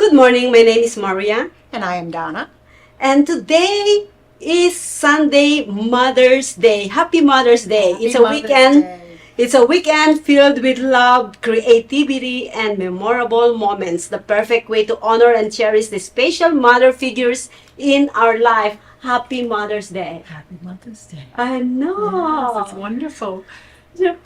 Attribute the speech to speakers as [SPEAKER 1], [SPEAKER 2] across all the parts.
[SPEAKER 1] Good morning, my name is Maria.
[SPEAKER 2] And I am Donna.
[SPEAKER 1] And today is Sunday, Mother's Day. Happy Mother's Day.
[SPEAKER 2] Happy
[SPEAKER 1] it's a
[SPEAKER 2] Mother's
[SPEAKER 1] weekend.
[SPEAKER 2] Day.
[SPEAKER 1] It's a weekend filled with love, creativity, and memorable moments. The perfect way to honor and cherish the special mother figures in our life. Happy Mother's Day.
[SPEAKER 2] Happy Mother's Day.
[SPEAKER 1] I know.
[SPEAKER 2] Yes, it's wonderful.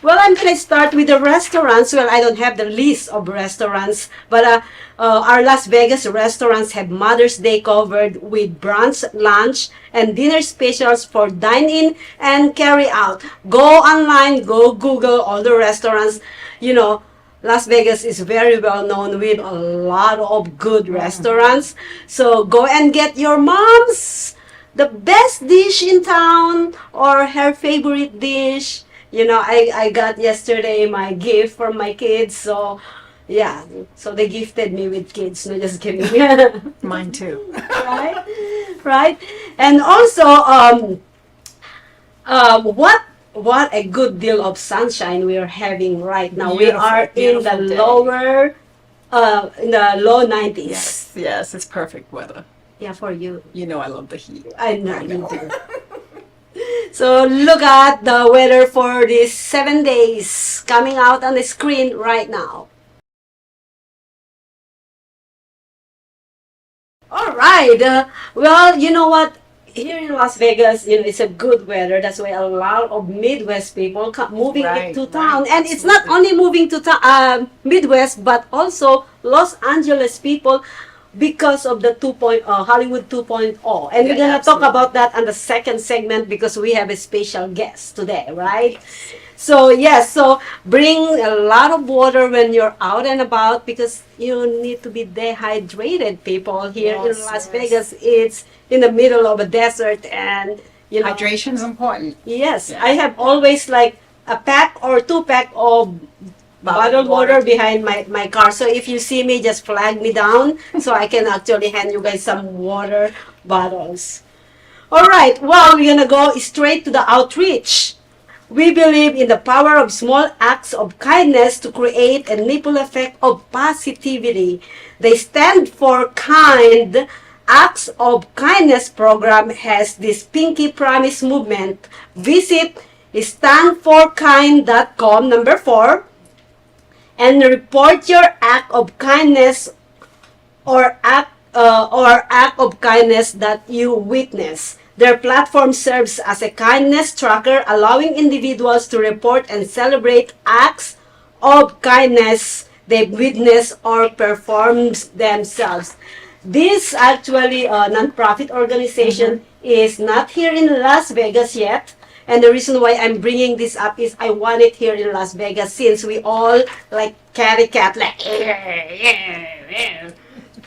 [SPEAKER 1] Well, I'm going to start with the restaurants. Well, I don't have the list of restaurants, but our Las Vegas restaurants have Mother's Day covered with brunch, lunch, and dinner specials for dine-in and carry-out. Go online, go Google all the restaurants. You know, Las Vegas is very well known with a lot of good restaurants. So go and get your mom's the best dish in town or her favorite dish. You know, I got yesterday my gift from my kids, so yeah, so they gifted me with kids, no, just kidding.
[SPEAKER 2] Mine too.
[SPEAKER 1] Right? And also, what a good deal of sunshine we are having right now. We are in the
[SPEAKER 2] day.
[SPEAKER 1] in the low 90s.
[SPEAKER 2] Yes, it's perfect weather.
[SPEAKER 1] Yeah, for you.
[SPEAKER 2] You know I love the heat.
[SPEAKER 1] I know you do. So look at the weather for these 7 days coming out on the screen right now. All right. Well, you know what? Here in Las Vegas, you know, it's a good weather. That's why a lot of Midwest people moving into town. And it's not only moving to Midwest, but also Los Angeles people because of the Hollywood 2.0. And we're going to talk about that on the second segment because we have a special guest today, right? So, yes, so bring a lot of water when you're out and about because you need to be dehydrated, people. Here in Las Vegas, it's in the middle of a desert and, you know.
[SPEAKER 2] Hydration is important.
[SPEAKER 1] Yes, I have always like a pack or 2 pack of bottled water behind my car. So if you see me, just flag me down so I can actually hand you guys some water bottles. All right, well, we're going to go straight to the outreach. We believe in the power of small acts of kindness to create a ripple effect of positivity. The Stand for Kind Acts of Kindness program has this Pinky Promise movement. Visit standforkind.com, number 4, and report your act of kindness or act of kindness that you witness. Their platform serves as a kindness tracker, allowing individuals to report and celebrate acts of kindness they witness or perform themselves. This actually non-profit organization is not here in Las Vegas yet. And the reason why I'm bringing this up is I want it here in Las Vegas since we all like carry cat like.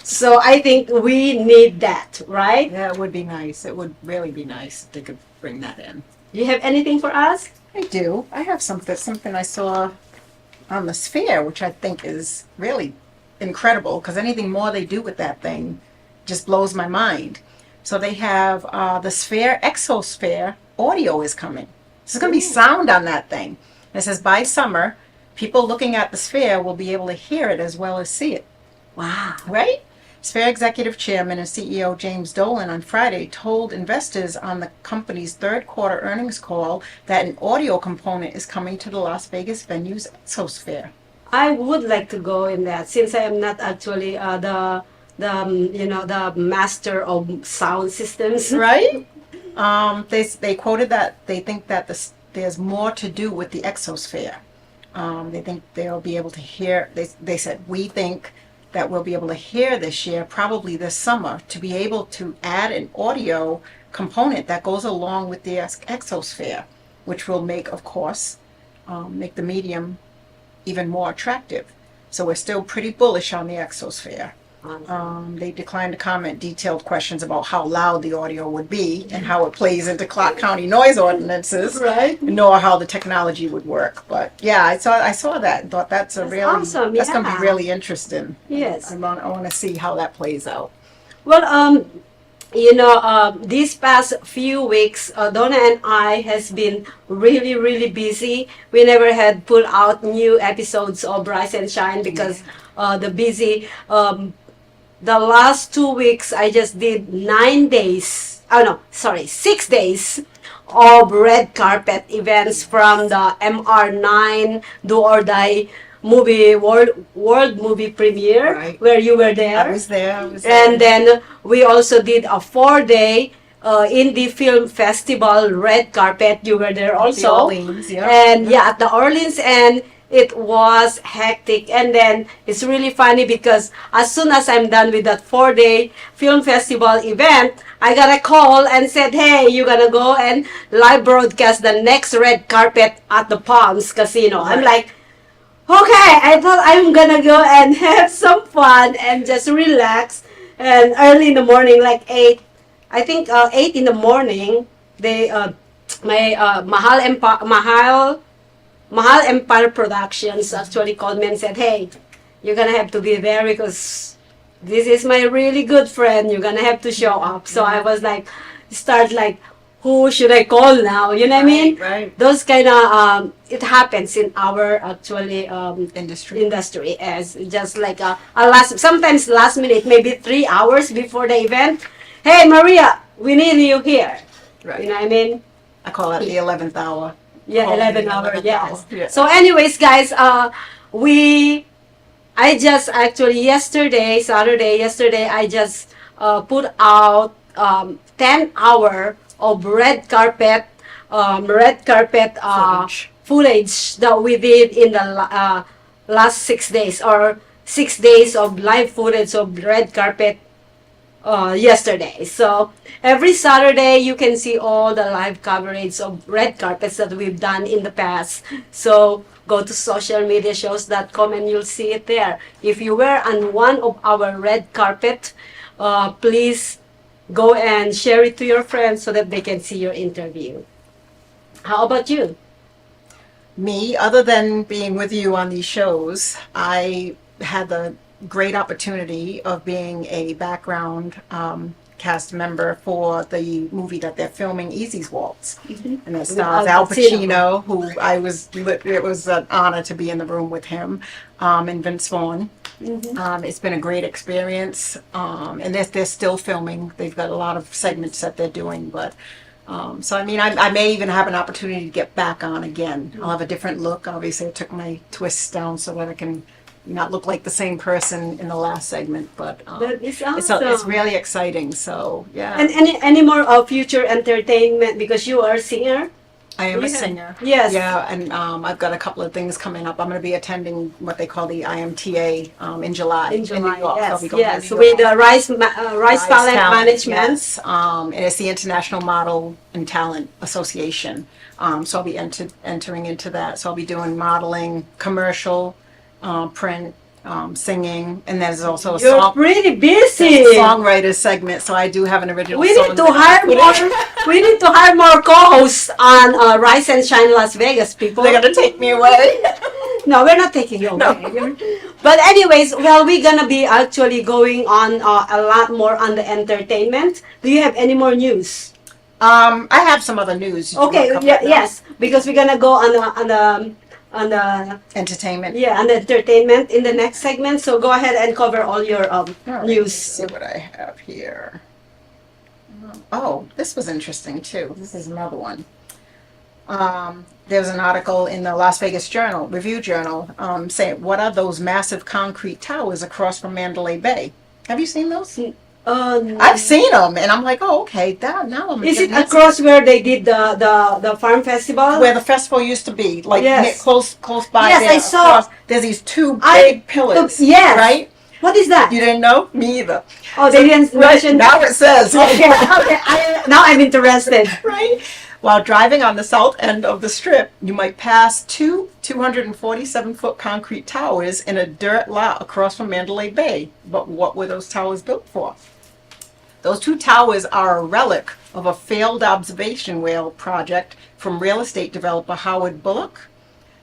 [SPEAKER 1] So I think we need that, right?
[SPEAKER 2] Yeah, it would be nice. It would really be nice if they could bring that in.
[SPEAKER 1] Do you have anything for us?
[SPEAKER 2] I do. I have something I saw on the Sphere, which I think is really incredible because anything more they do with that thing just blows my mind. So they have the Sphere Exosphere audio is coming. So there's going to be sound on that thing. And it says by summer, people looking at the Sphere will be able to hear it as well as see it.
[SPEAKER 1] Wow.
[SPEAKER 2] Right? Sphere Executive Chairman and CEO James Dolan on Friday told investors on the company's third quarter earnings call that an audio component is coming to the Las Vegas venue's Exosphere.
[SPEAKER 1] I would like to go in that since I am not actually the master of sound systems.
[SPEAKER 2] Right? They quoted that they think that there's more to do with the Exosphere. They think they'll be able to hear. They said we think that we'll be able to hear this year, probably this summer, to be able to add an audio component that goes along with the Exosphere, which will make, of course, make the medium even more attractive. So we're still pretty bullish on the Exosphere. They declined to comment detailed questions about how loud the audio would be and how it plays into Clark County noise ordinances,
[SPEAKER 1] right?
[SPEAKER 2] Nor how the technology would work. But yeah, I saw that and thought that's
[SPEAKER 1] awesome. That's
[SPEAKER 2] going to be really interesting.
[SPEAKER 1] Yes,
[SPEAKER 2] I want to see how that plays out.
[SPEAKER 1] Well, these past few weeks, Donna and I has been really, really busy. We never had put out new episodes of Rise and Shine because the busy the last 2 weeks, I just did 9 days. Oh no, sorry, 6 days of red carpet events from the MR9 Do or Die movie world movie premiere,
[SPEAKER 2] Right.
[SPEAKER 1] where you were
[SPEAKER 2] I
[SPEAKER 1] there.
[SPEAKER 2] was there. I was
[SPEAKER 1] And
[SPEAKER 2] there.
[SPEAKER 1] then we also did a 4 day indie film festival red carpet. You were there
[SPEAKER 2] The
[SPEAKER 1] also.
[SPEAKER 2] Orleans, yeah.
[SPEAKER 1] And yeah, at the Orleans, and it was hectic. And then it's really funny because as soon as I'm done with that 4 day film festival event, I got a call and said, "Hey, you gonna go and live broadcast the next red carpet at the Palms Casino?" I'm
[SPEAKER 2] Right.
[SPEAKER 1] like, okay, I thought I'm gonna go and have some fun and just relax. And early in the morning, like 8, I think 8 in the morning, they my Mahal Empire Productions actually called me and said, "Hey, you're gonna have to be there because this is my really good friend. You're gonna have to show up." So I was like, start like, who should I call now? You know what I mean?
[SPEAKER 2] Right.
[SPEAKER 1] Those kind of it happens in our actually
[SPEAKER 2] Industry.
[SPEAKER 1] as just like a last, sometimes last minute, maybe 3 hours before the event. Hey Maria, we need you here.
[SPEAKER 2] Right.
[SPEAKER 1] You know what I mean?
[SPEAKER 2] I call it the 11th hour.
[SPEAKER 1] Yeah,
[SPEAKER 2] Call me
[SPEAKER 1] 11
[SPEAKER 2] the
[SPEAKER 1] hour,
[SPEAKER 2] 11th
[SPEAKER 1] yes.
[SPEAKER 2] hour. Yeah.
[SPEAKER 1] So anyways, guys, I just actually yesterday, I just put out 10 hour of red carpet
[SPEAKER 2] Footage.
[SPEAKER 1] footage that we did in the last 6 days, or 6 days of live footage of red carpet yesterday. So every Saturday you can see all the live coverage of red carpets that we've done in the past. So go to socialmediashows.com and you'll see it there. If you were on one of our red carpet, please go and share it to your friends so that they can see your interview. How about you?
[SPEAKER 2] Me, other than being with you on these shows, I had the great opportunity of being a background cast member for the movie that they're filming, Easy's Waltz. And it stars
[SPEAKER 1] Al
[SPEAKER 2] Al
[SPEAKER 1] Pacino.
[SPEAKER 2] Pacino, who it was an honor to be in the room with him, and Vince Vaughn. It's been a great experience, and they're still filming. They've got a lot of segments that they're doing, but so I mean, I may even have an opportunity to get back on again. I'll have a different look. Obviously, I took my twists down so that I can not look like the same person in the last segment, but
[SPEAKER 1] That is
[SPEAKER 2] it's
[SPEAKER 1] awesome.
[SPEAKER 2] really exciting. So yeah,
[SPEAKER 1] And any more future entertainment, because you are a singer?
[SPEAKER 2] I am a
[SPEAKER 1] Yeah.
[SPEAKER 2] singer.
[SPEAKER 1] Yes.
[SPEAKER 2] Yeah, and I've got a couple of things coming up. I'm going to be attending what they call the IMTA in July
[SPEAKER 1] In July,
[SPEAKER 2] New York. I'll
[SPEAKER 1] yes,
[SPEAKER 2] be going to
[SPEAKER 1] yes,
[SPEAKER 2] New
[SPEAKER 1] with
[SPEAKER 2] York.
[SPEAKER 1] the Rice Talent Management.
[SPEAKER 2] Yes, and it's the International Model and Talent Association. So I'll be entering into that. So I'll be doing modeling, commercial, print, singing, and there's also a
[SPEAKER 1] You're pretty busy.
[SPEAKER 2] songwriter segment. So I do have an original
[SPEAKER 1] We
[SPEAKER 2] song.
[SPEAKER 1] need to
[SPEAKER 2] that I
[SPEAKER 1] hire
[SPEAKER 2] put
[SPEAKER 1] more.
[SPEAKER 2] in.
[SPEAKER 1] We need to hire more co-hosts on Rise and Shine Las Vegas, people.
[SPEAKER 2] They're going to take me away.
[SPEAKER 1] No, we're not taking you away. But anyways, well, we're gonna be actually going on a lot more on the entertainment. Do you have any more news?
[SPEAKER 2] I have some other news. Did you
[SPEAKER 1] Okay,
[SPEAKER 2] want to cover
[SPEAKER 1] yeah,
[SPEAKER 2] that?
[SPEAKER 1] yes, because we're gonna go on the
[SPEAKER 2] Entertainment.
[SPEAKER 1] on the entertainment in the next segment. So go ahead and cover all your
[SPEAKER 2] All right,
[SPEAKER 1] news.
[SPEAKER 2] let's see what I have here. Oh, this was interesting too. This is another one. There's an article in the Las Vegas Review Journal, saying, "What are those massive concrete towers across from Mandalay Bay?" Have you seen those? I've seen them, and I'm like, "Oh, okay." Now I'm.
[SPEAKER 1] Is it
[SPEAKER 2] getting
[SPEAKER 1] across where they did the farm festival?
[SPEAKER 2] where the festival used to be, like
[SPEAKER 1] Yes.
[SPEAKER 2] close by
[SPEAKER 1] Yes,
[SPEAKER 2] there.
[SPEAKER 1] I saw.
[SPEAKER 2] There's these two
[SPEAKER 1] I-
[SPEAKER 2] big pillars.
[SPEAKER 1] yes.
[SPEAKER 2] Right?
[SPEAKER 1] What is that?
[SPEAKER 2] You didn't know? Me either.
[SPEAKER 1] Oh, they didn't mention.
[SPEAKER 2] Now it says.
[SPEAKER 1] Okay, okay. Now I'm interested.
[SPEAKER 2] Right? While driving on the south end of the strip, you might pass two 247-foot concrete towers in a dirt lot across from Mandalay Bay. But what were those towers built for? Those two towers are a relic of a failed observation whale project from real estate developer Howard Bullock.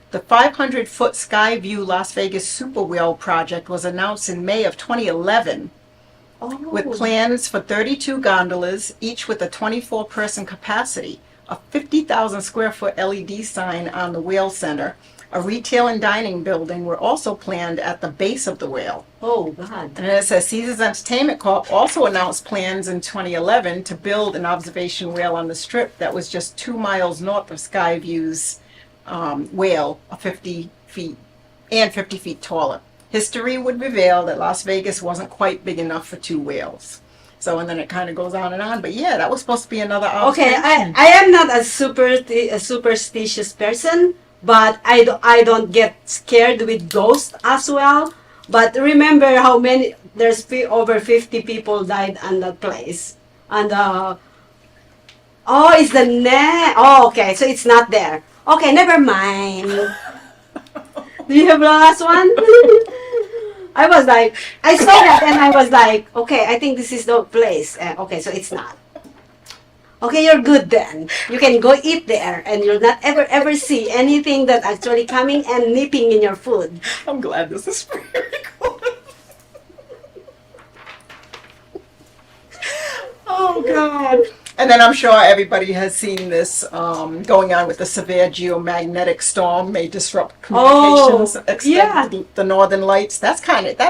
[SPEAKER 2] The 500-foot Skyview Las Vegas Super Whale project was announced in May of 2011 with plans for 32 gondolas, each with a 24-person capacity, a 50,000 square foot LED sign on the whale center, A retail and dining building were also planned at the base of the whale.
[SPEAKER 1] Oh, God.
[SPEAKER 2] And it says Caesars Entertainment Corp. also announced plans in 2011 to build an observation whale on the Strip that was just 2 miles north of Skyview's whale, 50 feet and 50 feet taller. History would reveal that Las Vegas wasn't quite big enough for 2 whales. So, and then it kind of goes on and on. But yeah, that was supposed to be another
[SPEAKER 1] Okay,
[SPEAKER 2] observation.
[SPEAKER 1] I am not a superstitious person, but I don't get scared with ghosts as well. But remember how many, over 50 people died on that place. And, oh, it's the net. Oh, okay, so it's not there. Okay, never mind. Do you have the last one? I was like, I saw that and I was like, okay, I think this is the place. Okay, so it's not. Okay, you're good then. You can go eat there and you'll not ever see anything that actually coming and nipping in your food.
[SPEAKER 2] I'm glad this is very cool. Oh, God. And then I'm sure everybody has seen this going on with the severe geomagnetic storm may disrupt communications, extend the northern lights. That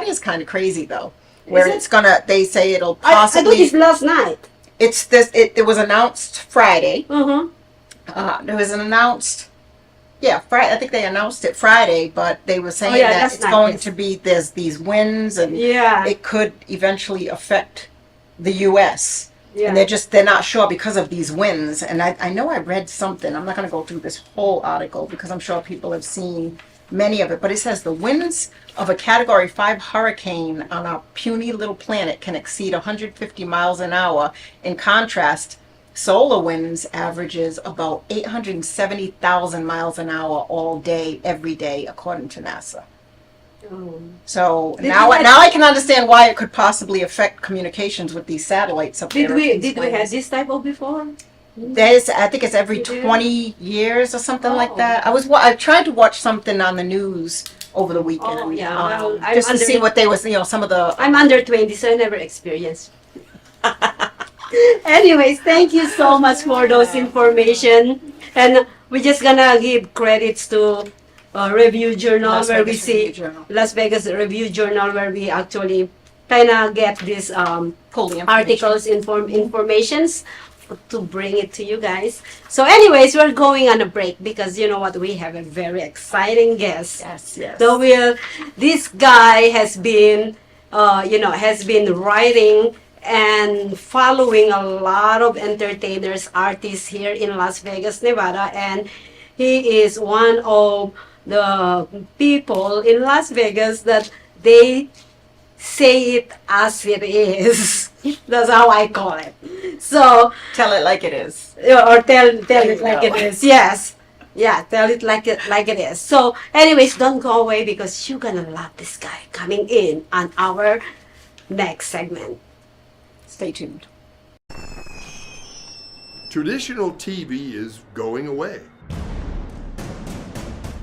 [SPEAKER 2] is kind of crazy though. Where
[SPEAKER 1] Is it?
[SPEAKER 2] it's gonna, they say it'll
[SPEAKER 1] I
[SPEAKER 2] possibly.
[SPEAKER 1] thought it's last night.
[SPEAKER 2] It's this. It was announced Friday.
[SPEAKER 1] Mm-hmm.
[SPEAKER 2] It was announced. Yeah, Friday. I think they announced it Friday, but they were saying that
[SPEAKER 1] last
[SPEAKER 2] it's
[SPEAKER 1] night,
[SPEAKER 2] going
[SPEAKER 1] yes.
[SPEAKER 2] to be there's these winds and
[SPEAKER 1] Yeah.
[SPEAKER 2] it could eventually affect the U.S.
[SPEAKER 1] Yeah.
[SPEAKER 2] And they're not sure because of these winds. And I know I read something. I'm not going to go through this whole article because I'm sure people have seen many of it. But it says the winds of a Category 5 hurricane on our puny little planet can exceed 150 miles an hour. In contrast, solar winds averages about 870,000 miles an hour all day, every day, according to NASA. So now I can understand why it could possibly affect communications with these satellites up there.
[SPEAKER 1] Did we have this type of before?
[SPEAKER 2] I think it's every
[SPEAKER 1] You do?
[SPEAKER 2] 20 years or something like
[SPEAKER 1] Oh.
[SPEAKER 2] that. I tried to watch something on the news over the weekend.
[SPEAKER 1] Oh, yeah. Well, I'm
[SPEAKER 2] just to
[SPEAKER 1] under-
[SPEAKER 2] see what they was, some of the.
[SPEAKER 1] I'm under 20, so I never experienced. Anyways, thank you so much for those information. And we're just gonna give credits to Review Journal
[SPEAKER 2] Las
[SPEAKER 1] where we
[SPEAKER 2] Vegas
[SPEAKER 1] see
[SPEAKER 2] Review Journal.
[SPEAKER 1] Las Vegas Review Journal where we actually kind of get these
[SPEAKER 2] Pull the information.
[SPEAKER 1] articles, informations to bring it to you guys. So anyways, we're going on a break because you know what, we have a very exciting guest.
[SPEAKER 2] Yes.
[SPEAKER 1] So this guy has been, has been writing and following a lot of entertainers, artists here in Las Vegas, Nevada, and he is one of the people in Las Vegas that they say it as it is. That's how I call it. So,
[SPEAKER 2] Tell it like it is.
[SPEAKER 1] or tell it
[SPEAKER 2] you
[SPEAKER 1] like
[SPEAKER 2] go.
[SPEAKER 1] it is. Yes. Yeah, tell it like it is. So, anyways, don't go away because you're gonna love this guy coming in on our next segment.
[SPEAKER 2] Stay tuned.
[SPEAKER 3] Traditional TV is going away.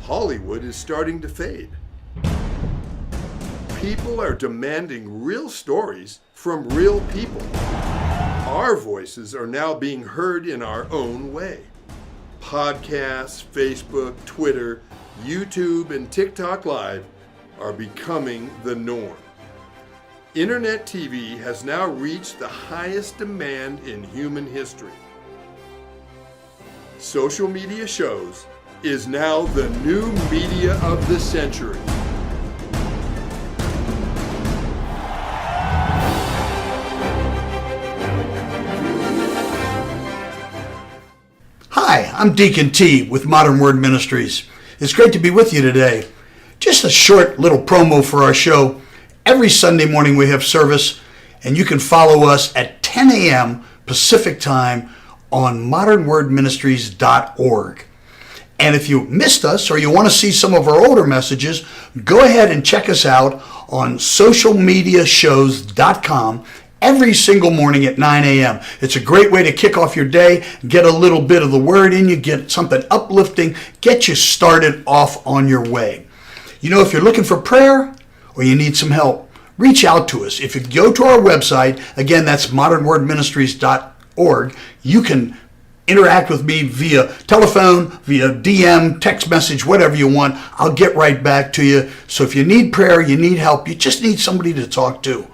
[SPEAKER 3] Hollywood is starting to fade. People are demanding real stories from real people. Our voices are now being heard in our own way. Podcasts, Facebook, Twitter, YouTube, and TikTok Live are becoming the norm. Internet TV has now reached the highest demand in human history. Social media shows is now the new media of the century.
[SPEAKER 4] Hi, I'm Deacon T with Modern Word Ministries. It's great to be with you today. Just a short little promo for our show. Every Sunday morning we have service, and you can follow us at 10 a.m. Pacific Time on modernwordministries.org. And if you missed us or you want to see some of our older messages, go ahead and check us out on socialmediashows.com every single morning at 9 a.m. It's a great way to kick off your day, get a little bit of the word in you, get something uplifting, get you started off on your way. You know, if you're looking for prayer or you need some help, reach out to us. If you go to our website, again, that's modernwordministries.org, you can interact with me via telephone, via DM, text message, whatever you want. I'll get right back to you. So if you need prayer, you need help, you just need somebody to talk to,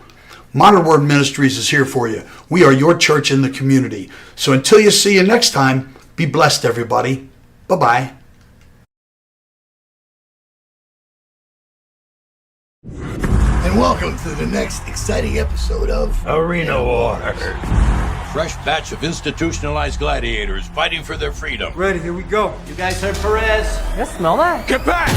[SPEAKER 4] Modern Word Ministries is here for you. We are your church in the community. So until you see you next time, be blessed, everybody. Bye-bye. And welcome to the next exciting episode of
[SPEAKER 5] Arena War.
[SPEAKER 6] Fresh batch of institutionalized gladiators fighting for their freedom.
[SPEAKER 5] Ready, here we go. You guys heard Perez?
[SPEAKER 7] You smell that?
[SPEAKER 6] Get back!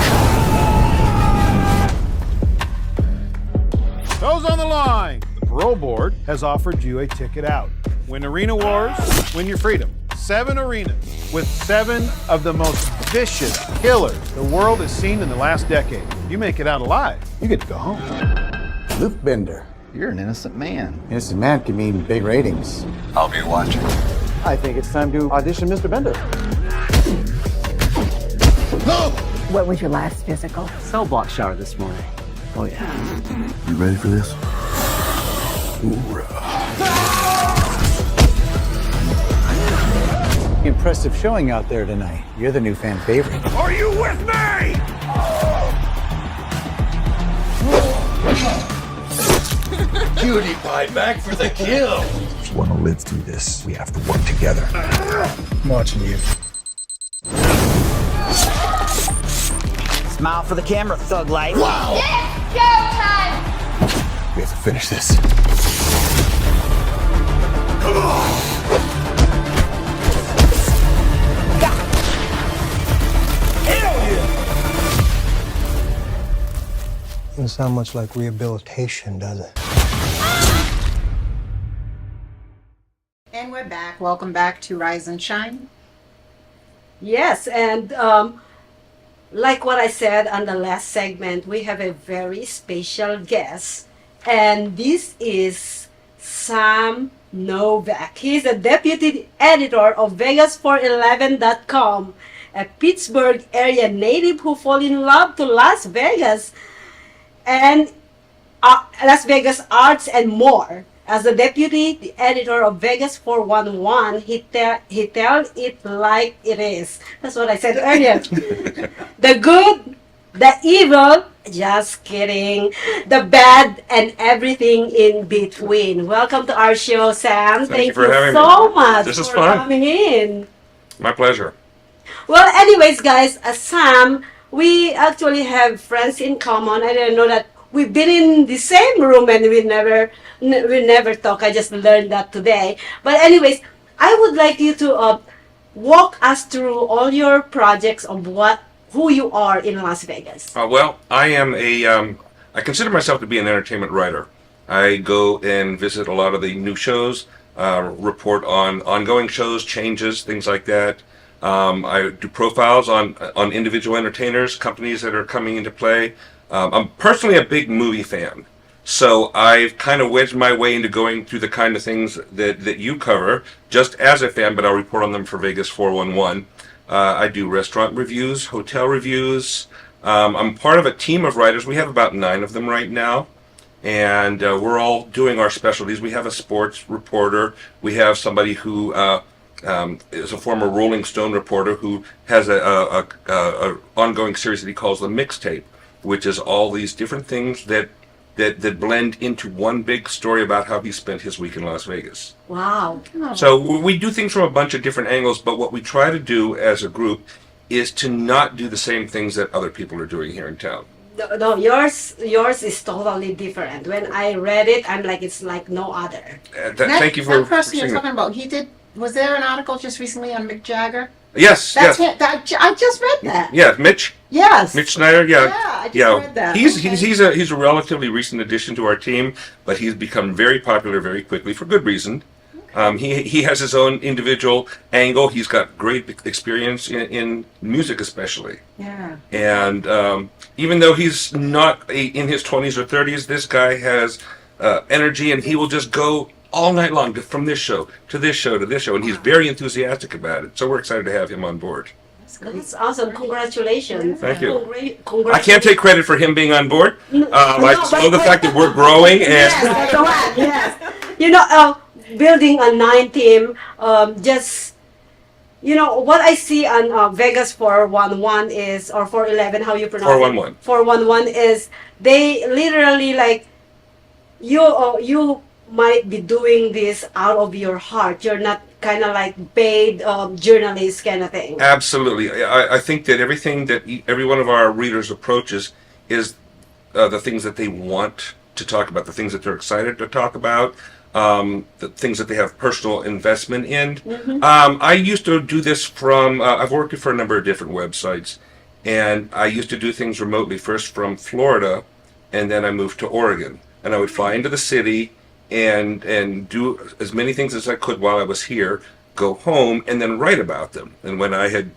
[SPEAKER 8] Those on the line. The parole board has offered you a ticket out. Win Arena Wars, win your freedom. 7 arenas with 7 of the most vicious killers the world has seen in the last decade. You make it out alive, you get to go home.
[SPEAKER 9] Luke Bender.
[SPEAKER 10] You're an innocent man.
[SPEAKER 9] Innocent man can mean big ratings.
[SPEAKER 10] I'll be watching.
[SPEAKER 9] I think it's time to audition Mr. Bender.
[SPEAKER 4] No!
[SPEAKER 11] What was your last physical?
[SPEAKER 7] Cell block shower this morning. Oh yeah.
[SPEAKER 10] You ready for this?
[SPEAKER 9] Impressive showing out there tonight. You're the new fan favorite.
[SPEAKER 6] Are you with me?
[SPEAKER 10] Cutie pie back for the kill.
[SPEAKER 6] If you want to live through this, we have to work together.
[SPEAKER 9] I'm watching you.
[SPEAKER 7] Smile for the camera, thug life.
[SPEAKER 10] Wow!
[SPEAKER 11] It's showtime!
[SPEAKER 6] We have to finish this.
[SPEAKER 10] Come on!
[SPEAKER 9] Doesn't sound much like rehabilitation, does it?
[SPEAKER 2] And we're back. Welcome back to Rise and Shine.
[SPEAKER 1] Yes, and like what I said on the last segment, we have a very special guest, and this is Sam Novak. He's a deputy editor of Vegas411.com, a Pittsburgh area native who fell in love to Las Vegas and Las Vegas arts and more. As the deputy editor of Vegas 411, he tells it like it is. That's what I said earlier. The good, the evil, just kidding, the bad, and everything in between. Welcome to our show, Sam. Thank you
[SPEAKER 12] having
[SPEAKER 1] so
[SPEAKER 12] me.
[SPEAKER 1] much
[SPEAKER 12] This is
[SPEAKER 1] for
[SPEAKER 12] fun.
[SPEAKER 1] coming in.
[SPEAKER 12] My pleasure.
[SPEAKER 1] Well, anyways, guys, Sam, we actually have friends in common. I didn't know that we've been in the same room and we never talk. I just learned that today. But anyways, I would like you to walk us through all your projects of who you are in Las Vegas.
[SPEAKER 12] Well, I am I consider myself to be an entertainment writer. I go and visit a lot of the new shows, report on ongoing shows, changes, things like that. I do profiles on individual entertainers, companies that are coming into play. I'm personally a big movie fan, so I've kind of wedged my way into going through the kind of things that you cover, just as a fan, but I'll report on them for Vegas 411. I do restaurant reviews, hotel reviews. I'm part of a team of writers. We have about 9 of them right now, and we're all doing our specialties. We have a sports reporter. We have somebody who is a former Rolling Stone reporter who has a ongoing series that he calls The Mixtape, which is all these different things that blend into one big story about how he spent his week in Las Vegas.
[SPEAKER 1] Wow.
[SPEAKER 12] So we do things from a bunch of different angles, but what we try to do as a group is to not do the same things that other people are doing here in town.
[SPEAKER 1] No, yours is totally different. When I read it, I'm like, it's like no other.
[SPEAKER 12] Thank you for
[SPEAKER 2] that person you're
[SPEAKER 12] seeing
[SPEAKER 2] talking about. Was there an article just recently on Mick Jagger?
[SPEAKER 12] Yes,
[SPEAKER 2] That's
[SPEAKER 12] yes.
[SPEAKER 2] him. I just read that.
[SPEAKER 12] Yeah, Mitch.
[SPEAKER 2] Yes.
[SPEAKER 12] Mitch Snyder, yeah.
[SPEAKER 2] I just read that.
[SPEAKER 12] He's a relatively recent addition to our team, but he's become very popular very quickly for good reason. He has his own individual angle. He's got great experience in music, especially.
[SPEAKER 2] Yeah.
[SPEAKER 12] And even though he's not in his 20s or 30s, this guy has energy, and he will just go all night long from this show to this show to this show, and he's very enthusiastic about it. So we're excited to have him on board.
[SPEAKER 1] That's awesome. Congratulations.
[SPEAKER 12] Thank you.
[SPEAKER 1] Congratulations.
[SPEAKER 12] I can't take credit for him being on board. I just know the fact that we're growing and
[SPEAKER 1] Yes. You know, building a 9 team, just you know, what I see on Vegas 411 is, or 411, how you pronounce
[SPEAKER 12] 411.
[SPEAKER 1] it? 411 is, they literally like, you might be doing this out of your heart. You're not kind of like paid journalist kind of thing.
[SPEAKER 12] Absolutely. I think that everything that every one of our readers approaches is the things that they want to talk about, the things that they're excited to talk about, the things that they have personal investment in. I used to do this from, I've worked for a number of different websites, and I used to do things remotely, first from Florida, and then I moved to Oregon. And I would fly into the city and do as many things as I could while I was here, go home, and then write about them. And when I had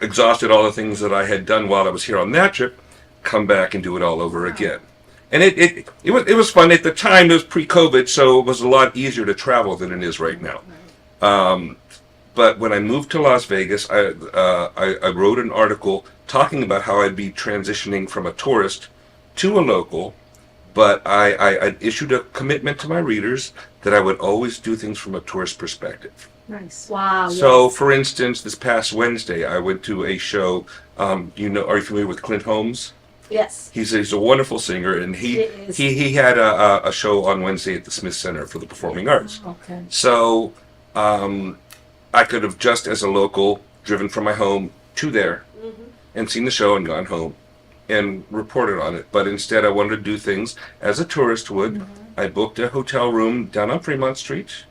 [SPEAKER 12] exhausted all the things that I had done while I was here on that trip, come back and do it all over again. And it was fun. At the time, it was pre-COVID, so it was a lot easier to travel than it is right now. But when I moved to Las Vegas, I wrote an article talking about how I'd be transitioning from a tourist to a local, but I issued a commitment to my readers that I would always do things from a tourist perspective.
[SPEAKER 2] Nice.
[SPEAKER 1] Wow.
[SPEAKER 12] So,
[SPEAKER 1] yes.
[SPEAKER 12] for instance, this past Wednesday, I went to a show. Are you familiar with Clint Holmes?
[SPEAKER 1] Yes.
[SPEAKER 12] He's a wonderful singer, and he had a show on Wednesday at the Smith Center for the Performing Arts.
[SPEAKER 2] Okay.
[SPEAKER 12] So, I could have just as a local driven from my home to there and seen the show and gone home and reported on it. But instead, I wanted to do things as a tourist would. I booked a hotel room down on Fremont Street.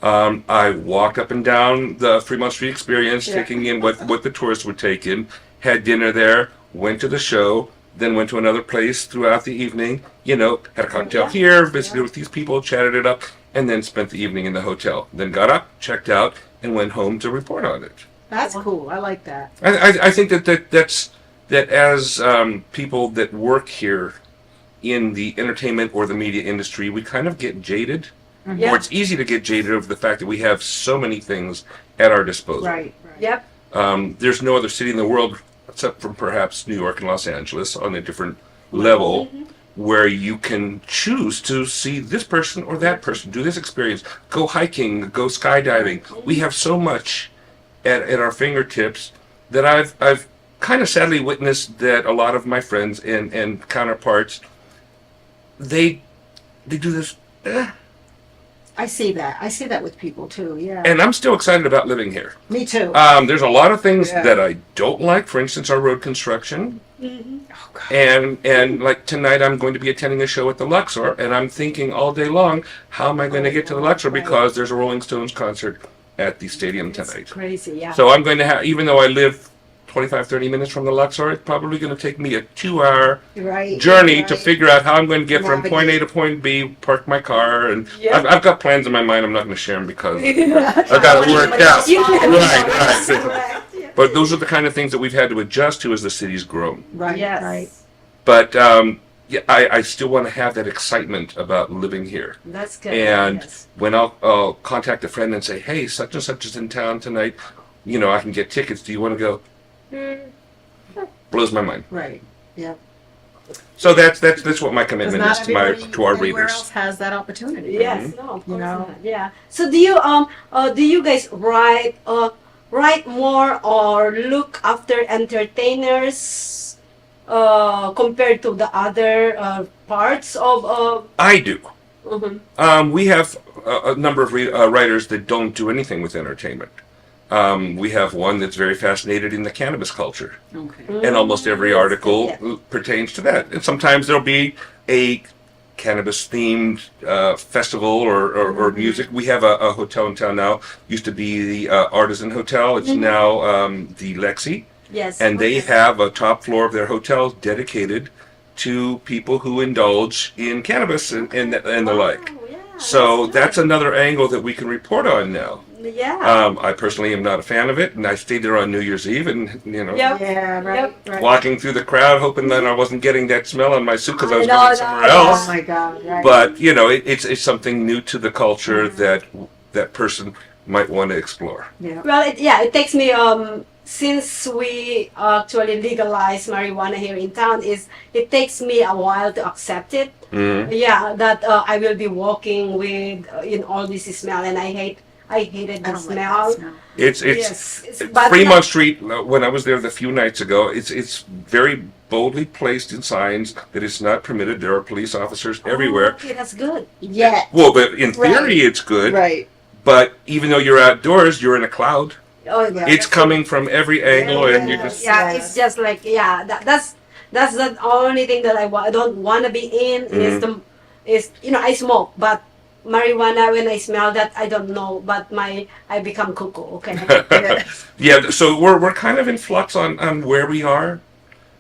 [SPEAKER 12] I walked up and down the Fremont Street experience, taking in what the tourists would take in, had dinner there, went to the show, then went to another place throughout the evening, had a cocktail here, visited with these people, chatted it up, and then spent the evening in the hotel. Then got up, checked out, and went home to report on it.
[SPEAKER 2] That's cool. I like that.
[SPEAKER 12] I think that as people that work here in the entertainment or the media industry, we kind of get jaded. Or it's easy to get jaded over the fact that we have so many things at our disposal.
[SPEAKER 2] Right.
[SPEAKER 1] Yep.
[SPEAKER 12] There's no other city in the world, except for perhaps New York and Los Angeles, on a different level, where you can choose to see this person or that person, do this experience, go hiking, go skydiving. We have so much at our fingertips that I've kind of sadly witnessed that a lot of my friends and counterparts, they do this.
[SPEAKER 2] I see that. I see that with people too. Yeah.
[SPEAKER 12] And I'm still excited about living here.
[SPEAKER 2] Me too.
[SPEAKER 12] There's a lot of things that I don't like. For instance, our road construction. And like tonight, I'm going to be attending a show at the Luxor, and I'm thinking all day long, how am I going to get to the Luxor because there's a Rolling Stones concert at the stadium tonight.
[SPEAKER 1] Crazy, yeah.
[SPEAKER 12] So I'm going to have, even though I live 25, 30 minutes from the Luxor, it's probably going to take me a 2-hour journey to figure out how I'm going to get from point A to point B, park my car, and I've got plans in my mind. I'm not going to share them because I've got it worked out. Right. But those are the kind of things that we've had to adjust to as the city's grown.
[SPEAKER 2] Right.
[SPEAKER 1] Yes.
[SPEAKER 2] Right.
[SPEAKER 12] But I still want to have that excitement about living here.
[SPEAKER 1] That's good.
[SPEAKER 12] And when I'll contact a friend and say, hey, such and such is in town tonight, I can get tickets. Do you want to go? Blows my mind.
[SPEAKER 2] Right. Yeah.
[SPEAKER 12] So that's what my commitment is to our
[SPEAKER 2] Everywhere
[SPEAKER 12] readers.
[SPEAKER 2] else has that opportunity.
[SPEAKER 1] Yes. No, of course
[SPEAKER 2] know?
[SPEAKER 1] not. Yeah. So do you guys write more or look after entertainers compared to the other parts of?
[SPEAKER 12] I do. We have a number of writers that don't do anything with entertainment. We have one that's very fascinated in the cannabis culture.
[SPEAKER 2] Okay.
[SPEAKER 12] And almost every article pertains to that. And sometimes there'll be a cannabis-themed festival or music. We have a hotel in town now. Used to be the Artisan Hotel. It's now the Lexi.
[SPEAKER 1] Yes.
[SPEAKER 12] And they have a top floor of their hotel dedicated to people who indulge in cannabis and the like.
[SPEAKER 1] Yeah,
[SPEAKER 12] so that's another angle that we can report on now.
[SPEAKER 1] Yeah.
[SPEAKER 12] I personally am not a fan of it, and I stayed there on New Year's Eve, and
[SPEAKER 2] Yeah. Right. Right.
[SPEAKER 12] walking through the crowd, hoping that I wasn't getting that smell on my suit because I was going somewhere else.
[SPEAKER 2] Oh my God. Right.
[SPEAKER 12] But it's something new to the culture that person might want to explore.
[SPEAKER 2] Yeah.
[SPEAKER 1] Well, it takes me since we actually legalized marijuana here in town, it takes me a while to accept it. Yeah, that I will be walking with in all this smell, and I I hated
[SPEAKER 2] I
[SPEAKER 1] the
[SPEAKER 2] don't like that
[SPEAKER 1] smell.
[SPEAKER 2] smell.
[SPEAKER 12] It's
[SPEAKER 1] Yes, it's bad
[SPEAKER 12] Fremont
[SPEAKER 1] now.
[SPEAKER 12] Street. When I was there the few nights ago, it's very boldly placed in signs that it's not permitted. There are police officers everywhere.
[SPEAKER 1] Okay, that's good.
[SPEAKER 2] Yeah.
[SPEAKER 12] Well, but in theory,
[SPEAKER 2] Right.
[SPEAKER 12] it's good.
[SPEAKER 2] Right.
[SPEAKER 12] But even though you're outdoors, you're in a cloud.
[SPEAKER 1] Oh, yeah.
[SPEAKER 12] It's coming from every angle, and you're just
[SPEAKER 1] Yeah, it's just like that's the only thing that I don't want to be in is I smoke, but marijuana, when I smell that, I don't know, but I become cuckoo. Okay.
[SPEAKER 12] yeah. So we're kind of in flux on where we are,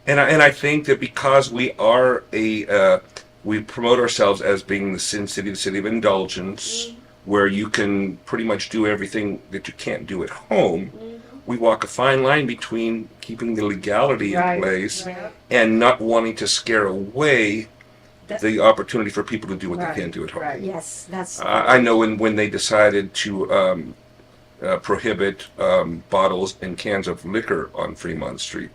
[SPEAKER 12] and I think that because we are we promote ourselves as being the Sin City, the city of indulgence, where you can pretty much do everything that you can't do at home. We walk a fine line between keeping the legality in place and not wanting to scare away the opportunity for people to do what they can't do at home.
[SPEAKER 1] Yes, that's.
[SPEAKER 12] I know when they decided to prohibit bottles and cans of liquor on Fremont Street,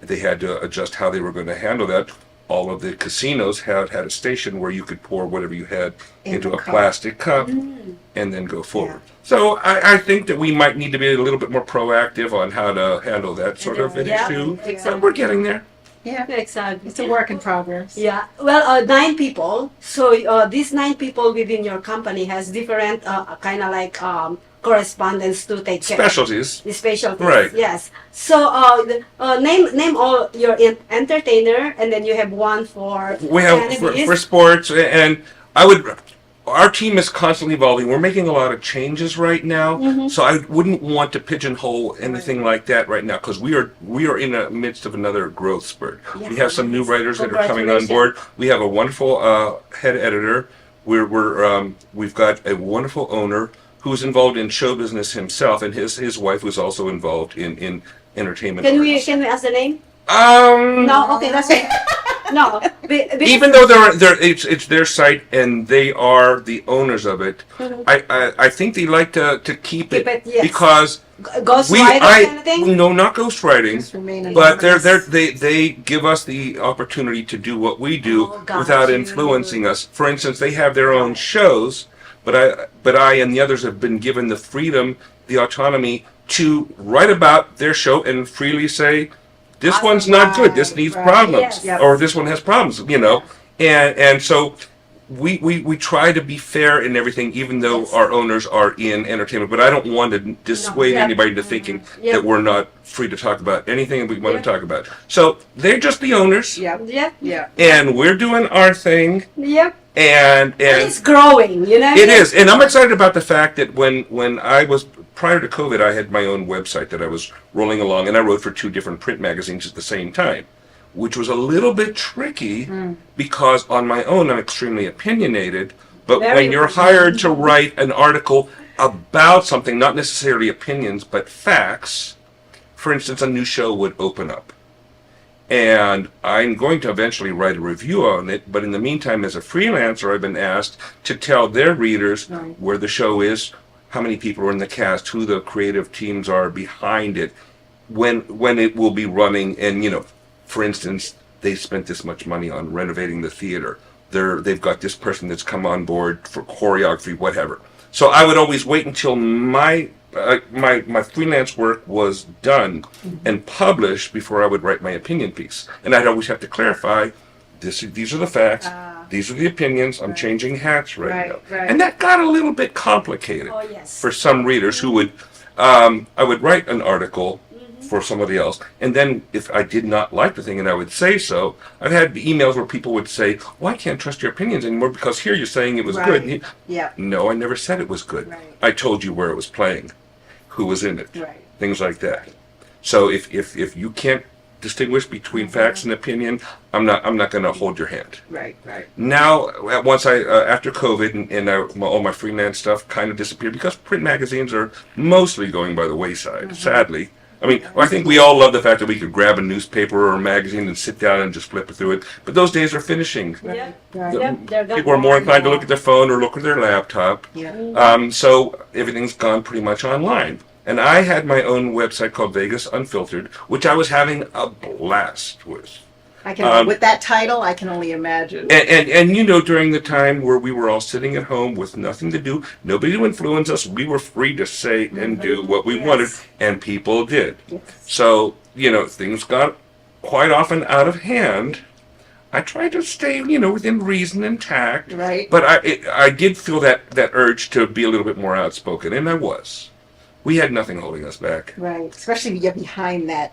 [SPEAKER 12] they had to adjust how they were going to handle that. All of the casinos had a station where you could pour whatever you had into a plastic cup and then go forward. So I think that we might need to be a little bit more proactive on how to handle that sort of an issue. But we're getting there.
[SPEAKER 2] Yeah.
[SPEAKER 1] Exactly.
[SPEAKER 2] It's a work in progress.
[SPEAKER 1] Yeah. Well, 9 people. So these 9 people within your company has different kind of like correspondence to take care.
[SPEAKER 12] Specialties.
[SPEAKER 1] The specialties.
[SPEAKER 12] Right.
[SPEAKER 1] Yes. So name all your entertainer, and then you have one for
[SPEAKER 12] We have
[SPEAKER 1] cannabis.
[SPEAKER 12] for sports, and our team is constantly evolving. We're making a lot of changes right now, so I wouldn't want to pigeonhole anything like that right now because we are in the midst of another growth spurt. We have some new writers that are coming on board. We have a wonderful head editor. We've got a wonderful owner who's involved in show business himself, and his wife was also involved in entertainment.
[SPEAKER 1] Can we ask the name? No. Okay, that's it. No.
[SPEAKER 12] Even though it's their site and they are the owners of it, I think they like to keep it
[SPEAKER 1] yes.
[SPEAKER 12] because
[SPEAKER 1] Ghostwriter kind of thing?
[SPEAKER 12] No, not ghostwriting,
[SPEAKER 2] Just remain
[SPEAKER 12] but
[SPEAKER 2] anonymous.
[SPEAKER 12] they give us the opportunity to do what we do without influencing us. For instance, they have their own shows, but I and the others have been given the freedom, the autonomy to write about their show and freely say, this one's not good, this needs problems, or this one has problems, and so we try to be fair in everything, even though our owners are in entertainment. But I don't want to dissuade anybody into thinking that we're not free to talk about anything we want to talk about. So they're just the owners, and we're doing our thing. And
[SPEAKER 1] it's growing,
[SPEAKER 12] It is, and I'm excited about the fact that when I was prior to COVID, I had my own website that I was rolling along, and I wrote for 2 different print magazines at the same time, which was a little bit tricky because on my own I'm extremely opinionated. But when you're hired to write an article about something, not necessarily opinions but facts, for instance, a new show would open up. And I'm going to eventually write a review on it, but in the meantime, as a freelancer, I've been asked to tell their readers where the show is, how many people are in the cast, who the creative teams are behind it, when it will be running, and for instance, they spent this much money on renovating the theater. They've got this person that's come on board for choreography, whatever. So I would always wait until my freelance work was done and published before I would write my opinion piece. And I'd always have to clarify, these are the facts, these are the opinions, I'm changing hats right now. And that got a little bit complicated for some readers who would, I would write an article for somebody else, and then if I did not like the thing and I would say so, I've had emails where people would say, well, I can't trust your opinions anymore because here you're saying it was good. No, I never said it was good. I told you where it was playing, who was in it, things like that. So if you can't distinguish between facts and opinion, I'm not going to hold your hand. Now, once after COVID and all my freelance stuff kind of disappeared because print magazines are mostly going by the wayside, sadly. I mean, I think we all love the fact that we could grab a newspaper or a magazine and sit down and just flip it through it. But those days are finishing. People are more inclined to look at their phone or look at their laptop. So everything's gone pretty much online. And I had my own website called Vegas Unfiltered, which I was having a blast with.
[SPEAKER 2] I can, with that title, I can only imagine.
[SPEAKER 12] And you know, during the time where we were all sitting at home with nothing to do, nobody to influence us, we were free to say and do what we wanted, and people did. So, you know, things got quite often out of hand. I tried to stay, you know, within reason and tact.
[SPEAKER 2] Right.
[SPEAKER 12] But I did feel that urge to be a little bit more outspoken, and I was. We had nothing holding us back.
[SPEAKER 2] Right. Especially if you're behind that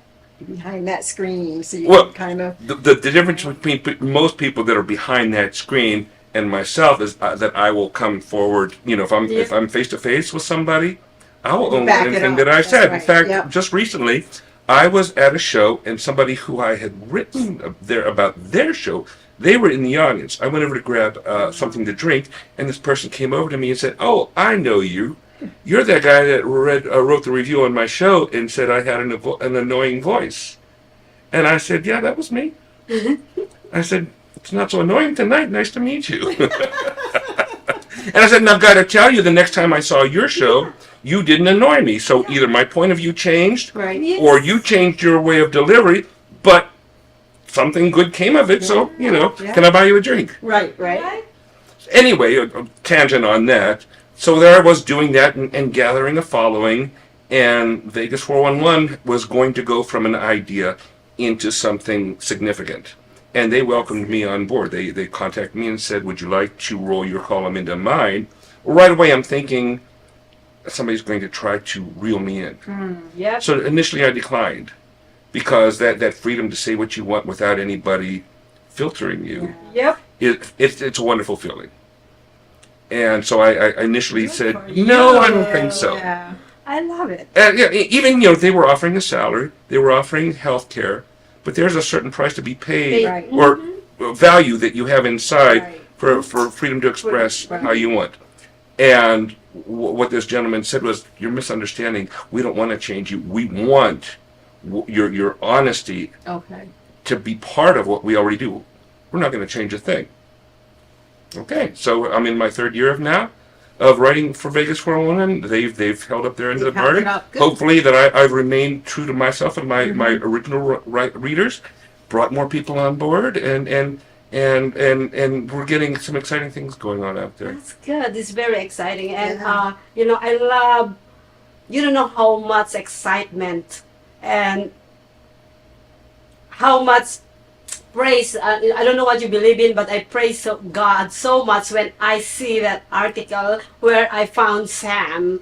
[SPEAKER 2] screen, so you
[SPEAKER 12] Well,
[SPEAKER 2] can kind of.
[SPEAKER 12] The difference between most people that are behind that screen and myself is that I will come forward. You know, if I'm face to face with somebody, I will own anything that I said.
[SPEAKER 2] Right.
[SPEAKER 12] In fact, just recently, I was at a show, and somebody who I had written there about their show, they were in the audience. I went over to grab something to drink, and this person came over to me and said, "Oh, I know you. You're that guy that wrote the review on my show and said I had an annoying voice." And I said, "Yeah, that was me." I said, "It's not so annoying tonight. Nice to meet you." And I said, "And I've got to tell you, the next time I saw your show, you didn't annoy me. So either my point of view changed, or you changed your way of delivery, but something good came of it. So, you know, can I buy you a drink?"
[SPEAKER 2] Right.
[SPEAKER 12] Anyway, a tangent on that. So there I was doing that and gathering a following, and Vegas 411 was going to go from an idea into something significant. And they welcomed me on board. They contacted me and said, "Would you like to roll your column into mine?" Well, right away I'm thinking somebody's going to try to reel me in. So initially I declined, because that freedom to say what you want without anybody filtering you, it's a wonderful feeling. And so I initially said, "No, I don't think so."
[SPEAKER 1] Yeah. I love it.
[SPEAKER 12] And even, you know, they were offering a salary, they were offering health care, but there's a certain price to be paid, or value that you have inside for freedom to express how you want. And what this gentleman said was, "You're misunderstanding. We don't want to change you. We want your honesty to be part of what we already do. We're not going to change a thing." Okay, so I'm in my third year of writing for Vegas 411. They've held up their end of the bargain. Hopefully that I've remained true to myself and my original readers, brought more people on board, and we're getting some exciting things going on out there.
[SPEAKER 1] That's good. It's very exciting, and you know, I love. You don't know how much excitement and how much praise. I don't know what you believe in, but I praise God so much when I see that article where I found Sam.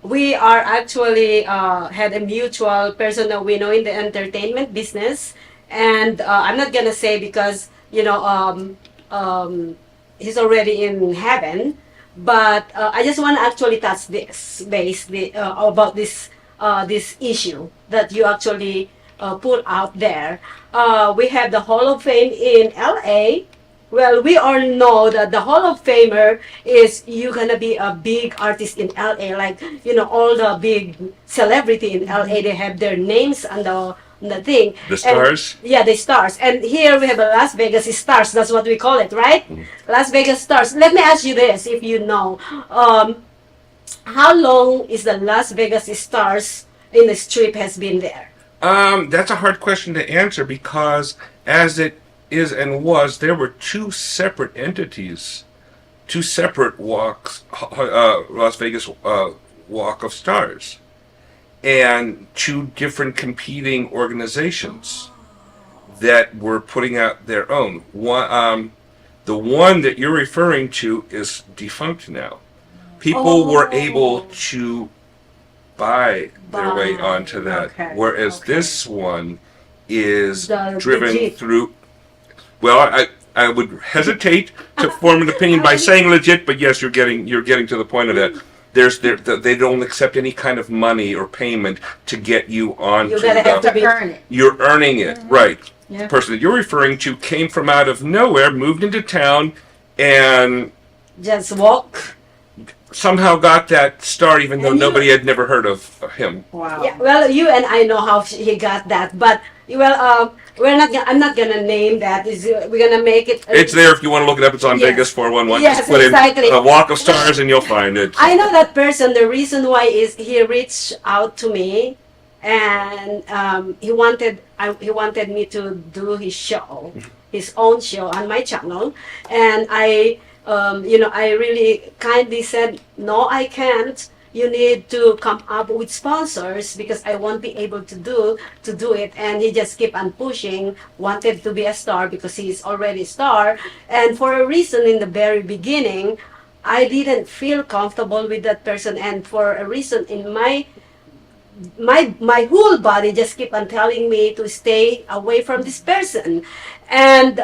[SPEAKER 1] We are actually had a mutual person that we know in the entertainment business, and I'm not gonna say because, you know, he's already in heaven, but I just want to actually touch this base about this issue that you actually put out there. We have the Hall of Fame in LA. Well, we all know that the Hall of Famer is you're gonna be a big artist in LA, like, you know, all the big celebrity in LA, they have their names on the thing.
[SPEAKER 12] The stars?
[SPEAKER 1] And, the stars. And here we have a Las Vegas Stars. That's what we call it, right? Las Vegas Stars. Let me ask you this, if you know. How long is the Las Vegas Stars in the strip has been there?
[SPEAKER 12] That's a hard question to answer, because as it is and was, there were two separate entities, two separate walks, Las Vegas Walk of Stars, and two different competing organizations that were putting out their own. The one that you're referring to is defunct now. People were able to buy their way onto that, whereas this one is driven through. Well, I would hesitate to form an opinion by saying legit, but yes, you're getting to the point of that. They don't accept any kind of money or payment to get you onto.
[SPEAKER 1] You have to earn it.
[SPEAKER 12] You're earning it, right? The person that you're referring to came from out of nowhere, moved into town, and
[SPEAKER 1] just walk.
[SPEAKER 12] Somehow got that start, even though nobody had never heard of him.
[SPEAKER 2] Wow.
[SPEAKER 1] Yeah, well, you and I know how he got that, but well, I'm not gonna name that. We're gonna make it.
[SPEAKER 12] It's there if you want to look it up. It's on Vegas 411.
[SPEAKER 1] Yes,
[SPEAKER 12] just put
[SPEAKER 1] exactly.
[SPEAKER 12] in a Walk of Stars and you'll find it.
[SPEAKER 1] I know that person. The reason why is he reached out to me, and he wanted me to do his own show on my channel, and I really kindly said, no, I can't. You need to come up with sponsors because I won't be able to do it. And he just kept on pushing, wanted to be a star because he's already a star. And for a reason in the very beginning, I didn't feel comfortable with that person, and for a reason in my whole body just keep on telling me to stay away from this person. And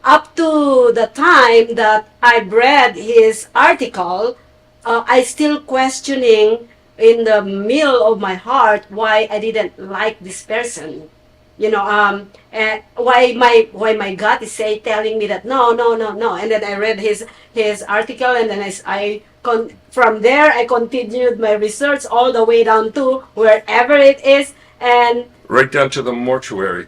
[SPEAKER 1] up to the time that I read his article, I still questioning in the middle of my heart why I didn't like this person. And why my gut is telling me that no. And then I read his article, and then from there I continued my research all the way down to wherever it is, and
[SPEAKER 12] Right down to the mortuary.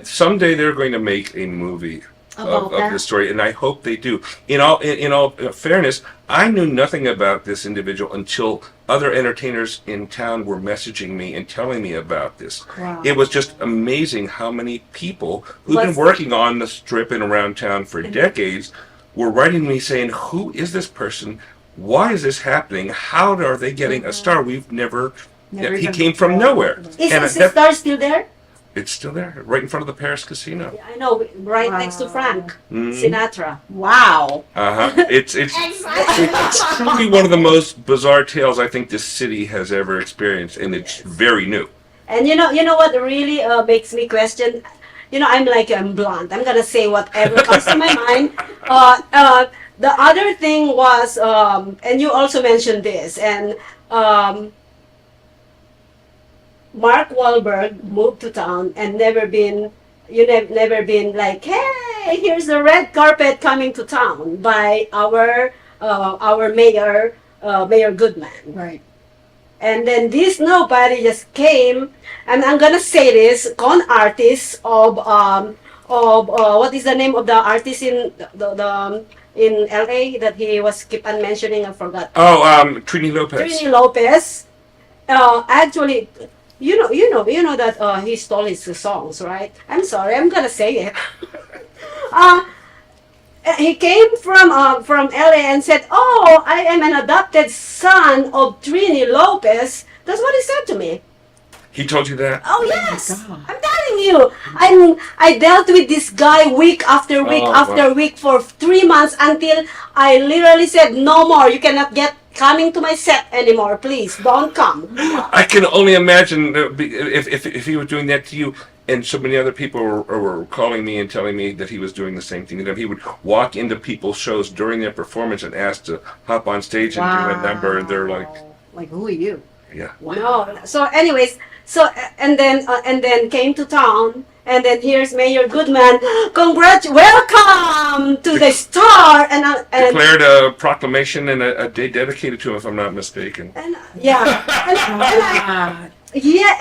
[SPEAKER 12] Someday they're going to make a movie of this story, and I hope they do. In all fairness, I knew nothing about this individual until other entertainers in town were messaging me and telling me about this.
[SPEAKER 1] Wow.
[SPEAKER 12] It was just amazing how many people who've been working on the strip and around town for decades were writing me saying, who is this person? Why is this happening? How are they getting a star? We've never he came from nowhere.
[SPEAKER 1] Is the star still there?
[SPEAKER 12] It's still there, right in front of the Paris Casino.
[SPEAKER 1] Yeah, I know, right next to Frank Sinatra.
[SPEAKER 2] Wow.
[SPEAKER 12] It's truly one of the most bizarre tales I think this city has ever experienced, and it's very new.
[SPEAKER 1] And you know what really makes me question? I'm blunt. I'm gonna say whatever comes to my mind. The other thing was, and you also mentioned this, and Mark Wahlberg moved to town and never been like, hey, here's the red carpet coming to town by our mayor, Mayor Goodman.
[SPEAKER 2] Right.
[SPEAKER 1] And then this nobody just came, and I'm gonna say this, con artist of what is the name of the artist in in LA that he was keep on mentioning? I forgot.
[SPEAKER 12] Trini Lopez.
[SPEAKER 1] Trini Lopez. Actually, you know that he stole his songs, right? I'm sorry, I'm gonna say it. He came from LA and said, "Oh, I am an adopted son of Trini Lopez." That's what he said to me.
[SPEAKER 12] He told you that?
[SPEAKER 1] Oh yes, I'm telling you. I dealt with this guy week after week after week for 3 months until I literally said, "No more. You cannot get coming to my set anymore. Please don't come."
[SPEAKER 12] I can only imagine if he was doing that to you. And so many other people were calling me and telling me that he was doing the same thing to them. He would walk into people's shows during their performance and ask to hop on stage and do a number, and they're like,
[SPEAKER 1] who are you?
[SPEAKER 12] Yeah.
[SPEAKER 1] Wow. No. So anyways, and then came to town, and then here's Mayor Goodman. Welcome to the star, and
[SPEAKER 12] declared a proclamation and a day dedicated to him, if I'm not mistaken.
[SPEAKER 1] Yeah,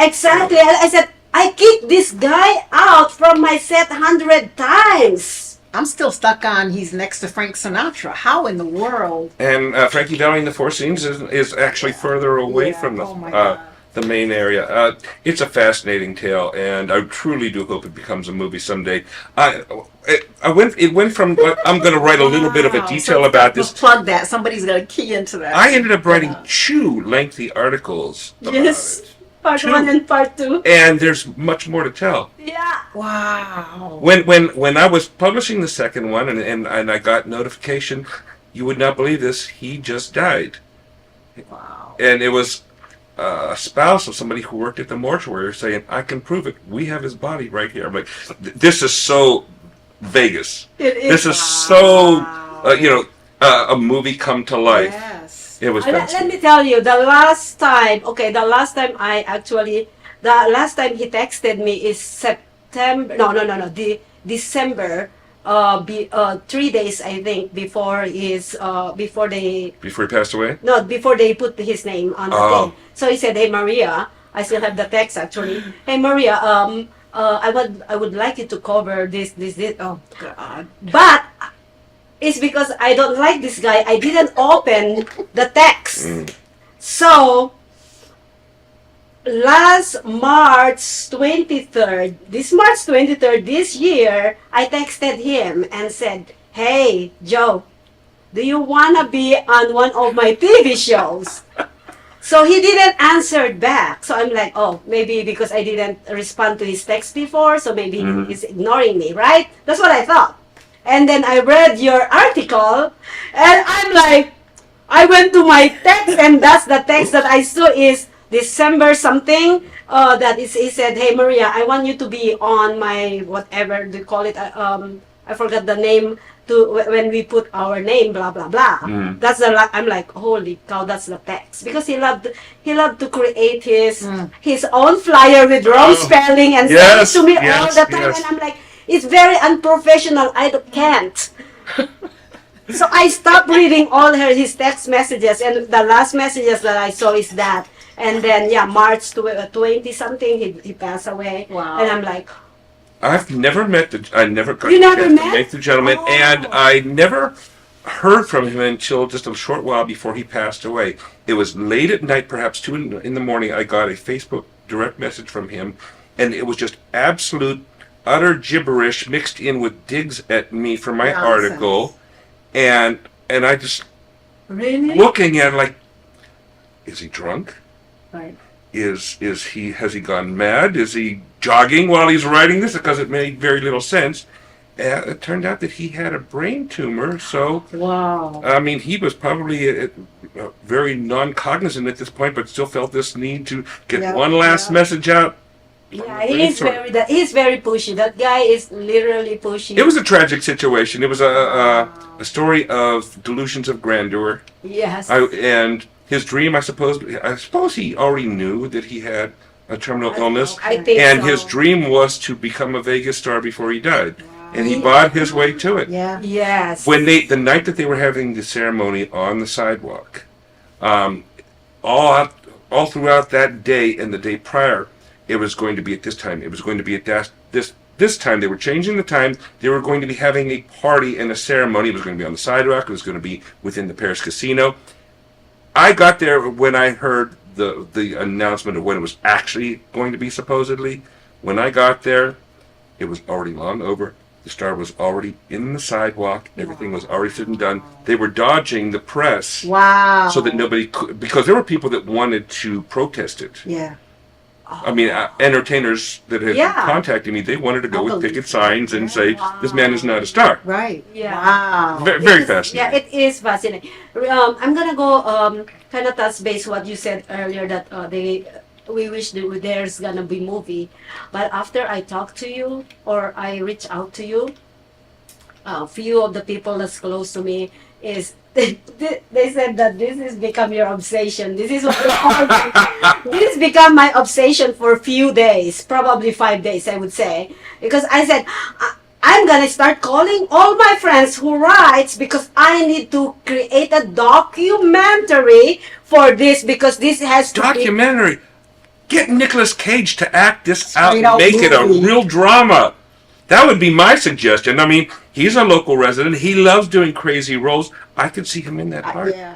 [SPEAKER 1] exactly. And I said, I kicked this guy out from my set 100 times.
[SPEAKER 2] I'm still stuck on he's next to Frank Sinatra. How in the world?
[SPEAKER 12] And Frankie Valley in the Four Seasons is actually further away from the main area. It's a fascinating tale, and I truly do hope it becomes a movie someday. It went from, I'm going to write a little bit of a detail about this.
[SPEAKER 2] Plug that. Somebody's going to key into that.
[SPEAKER 12] I ended up writing 2 lengthy articles about it.
[SPEAKER 1] Part 1 and part 2.
[SPEAKER 12] And there's much more to tell.
[SPEAKER 1] Yeah.
[SPEAKER 2] Wow.
[SPEAKER 12] When I was publishing the second one and I got notification, you would not believe this, he just died.
[SPEAKER 2] Wow.
[SPEAKER 12] And it was a spouse of somebody who worked at the mortuary saying, I can prove it. We have his body right here. I'm like, this is so Vegas.
[SPEAKER 1] It is.
[SPEAKER 12] This is so, a movie come to life.
[SPEAKER 2] Yes.
[SPEAKER 12] It was
[SPEAKER 1] Let me tell you, the last time he texted me is September, December, 3 days, I think, before he
[SPEAKER 12] passed away?
[SPEAKER 1] No, before they put his name on the thing. So he said, "Hey Maria," I still have the text actually. "Hey Maria, I would like you to cover this. Oh God. But it's because I don't like this guy. I didn't open the text. So last March 23rd, this year, I texted him and said, "Hey, Joe, do you want to be on one of my TV shows?" So he didn't answer back. So I'm like, oh, maybe because I didn't respond to his text before, so maybe he's ignoring me, right? That's what I thought. And then I read your article, and I'm like, I went to my text, and that's the text that I saw is December something. He said, "Hey Maria, I want you to be on my whatever they call it. I forgot the name when we put our name, blah blah blah." That's I'm like, holy cow, that's the text, because he loved to create his own flyer with wrong spelling and send it to me all the time, and I'm like, it's very unprofessional. can't. So I stopped reading all his text messages, and the last messages that I saw is that. And then, March 20 something, he passed away.
[SPEAKER 2] Wow.
[SPEAKER 1] And I'm like,
[SPEAKER 12] I've never met I never got
[SPEAKER 1] You
[SPEAKER 12] the
[SPEAKER 1] never
[SPEAKER 12] chance to
[SPEAKER 1] met?
[SPEAKER 12] meet the gentleman, and I never heard from him until just a short while before he passed away. It was late at night, perhaps 2 in the morning, I got a Facebook direct message from him, and it was just absolute, utter gibberish mixed in with digs at me for my
[SPEAKER 2] Nonsense.
[SPEAKER 12] article, and I just
[SPEAKER 1] really?
[SPEAKER 12] looking at it like, is he drunk?
[SPEAKER 1] Right.
[SPEAKER 12] Has he gone mad? Is he jogging while he's writing this? Because it made very little sense. It turned out that he had a brain tumor, so
[SPEAKER 1] Wow.
[SPEAKER 12] I mean, he was probably very non-cognizant at this point, but still felt this need to get one last message out.
[SPEAKER 1] Yeah, he's very pushy. That guy is literally pushy.
[SPEAKER 12] It was a tragic situation. It was a story of delusions of grandeur.
[SPEAKER 1] Yes.
[SPEAKER 12] And his dream, I suppose he already knew that he had a terminal illness.
[SPEAKER 1] I think
[SPEAKER 12] And
[SPEAKER 1] so.
[SPEAKER 12] his dream was to become a Vegas star before he died. And he bought his way to it.
[SPEAKER 2] Yeah.
[SPEAKER 1] Yes.
[SPEAKER 12] When the night that they were having the ceremony on the sidewalk, all throughout that day and the day prior, it was going to be at this time. It was going to be at this time. They were changing the time. They were going to be having a party and a ceremony. It was going to be on the sidewalk. It was going to be within the Paris casino. I got there when I heard the announcement of when it was actually going to be, supposedly. When I got there, it was already long over. The star was already in the sidewalk. Everything was already said and done. They were dodging the press
[SPEAKER 2] Wow.
[SPEAKER 12] so that nobody could, because there were people that wanted to protest it.
[SPEAKER 2] Yeah.
[SPEAKER 12] I mean, entertainers that had contacted me, they wanted to go with picket signs and say, this man is not a star.
[SPEAKER 2] Right.
[SPEAKER 1] Yeah.
[SPEAKER 2] Wow.
[SPEAKER 12] Very fascinating.
[SPEAKER 1] Yeah, it is fascinating. I'm gonna go kind of touch base what you said earlier that we wish that there's gonna be movie, but after I talk to you or I reach out to you, a few of the people that's close to me is they said that this has become your obsession. This is what this has become my obsession for a few days, probably 5 days, I would say, because I said I'm gonna start calling all my friends who writes because I need to create a documentary for this, because this has to
[SPEAKER 12] Documentary. Get Nicolas Cage to act this out,
[SPEAKER 2] Straight out
[SPEAKER 12] make it a
[SPEAKER 2] movie.
[SPEAKER 12] real drama. That would be my suggestion. I mean, he's a local resident. He loves doing crazy roles. I could see him in that part.
[SPEAKER 2] Yeah.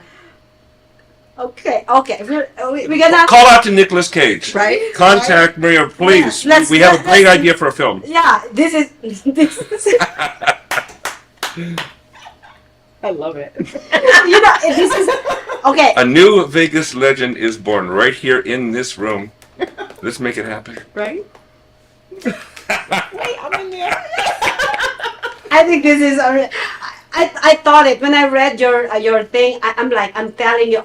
[SPEAKER 1] Okay. We're gonna
[SPEAKER 12] Call out to Nicolas Cage.
[SPEAKER 2] Right?
[SPEAKER 12] Contact Maria, please.
[SPEAKER 1] Yeah.
[SPEAKER 12] We have a great idea for a film.
[SPEAKER 1] Yeah, this is
[SPEAKER 2] I love it.
[SPEAKER 1] this is okay.
[SPEAKER 12] A new Vegas legend is born right here in this room. Let's make it happen.
[SPEAKER 1] Right?
[SPEAKER 2] Wait, I'm in there.
[SPEAKER 1] I think this is. I thought it when I read your thing. I'm telling you,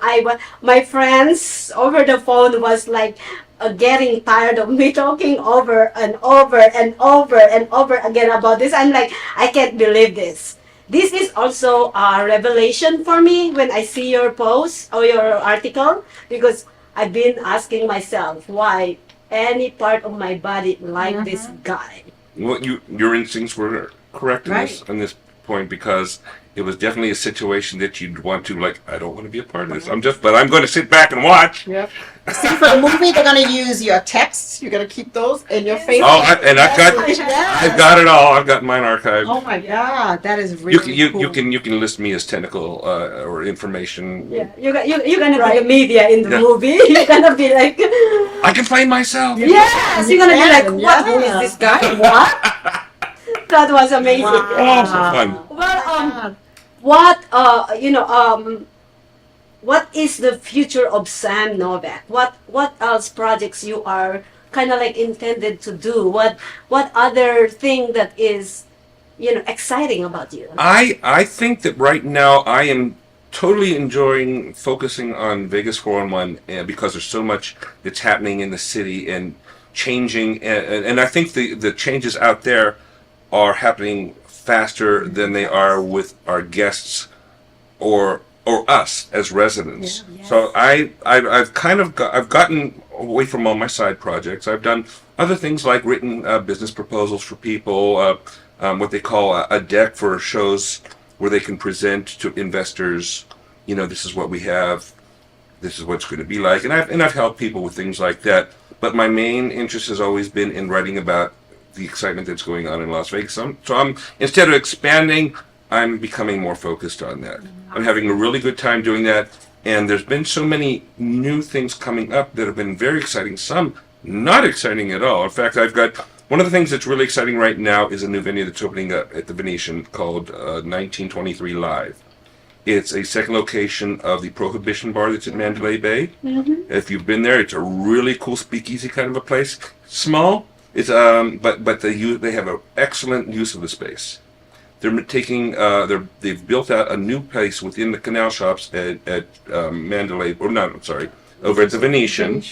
[SPEAKER 1] my friends over the phone was like getting tired of me talking over and over and over and over again about this. I'm like, I can't believe this. This is also a revelation for me when I see your post or your article, because I've been asking myself why any part of my body like this guy.
[SPEAKER 12] Well, your instincts were correct in
[SPEAKER 2] Right.
[SPEAKER 12] this point because it was definitely a situation that you'd want to, like, I don't want to be a part of this. But I'm going to sit back and watch.
[SPEAKER 2] Yep. See, for the movie, they're going to use your texts. You're going to keep those in your Facebook.
[SPEAKER 12] I've got it all. I've got mine archived.
[SPEAKER 2] Oh my God, that is really cool.
[SPEAKER 12] You can list me as technical or information.
[SPEAKER 1] Yeah, you're gonna be the media in the movie. You're gonna be like,
[SPEAKER 12] I can play myself.
[SPEAKER 1] yes, you're gonna be like, what? Who is this guy? What? That was amazing.
[SPEAKER 12] Oh, so fun.
[SPEAKER 1] Well, what is the future of Sam Novak? What else projects you are kind of like intended to do? What other thing that is, exciting about you?
[SPEAKER 12] I think that right now I am totally enjoying focusing on Vegas 411 because there's so much that's happening in the city and changing, and I think the changes out there are happening faster than they are with our guests or us as residents. Yeah, yes. So I've gotten away from all my side projects. I've done other things like written business proposals for people, what they call a deck for shows where they can present to investors. This is what we have. This is what it's going to be like, and I've helped people with things like that. But my main interest has always been in writing about the excitement that's going on in Las Vegas. So I'm, instead of expanding, I'm becoming more focused on that. I'm having a really good time doing that, and there's been so many new things coming up that have been very exciting, some not exciting at all. In fact, I've got one of the things that's really exciting right now is a new venue that's opening up at the Venetian called 1923 Live. It's a second location of the Prohibition Bar that's at Mandalay Bay. Mm-hmm. If you've been there, it's a really cool speakeasy kind of a place. Small, it's but they have an excellent use of the space. They're taking they've built out a new place within the canal shops at Mandalay, over at the Venetian,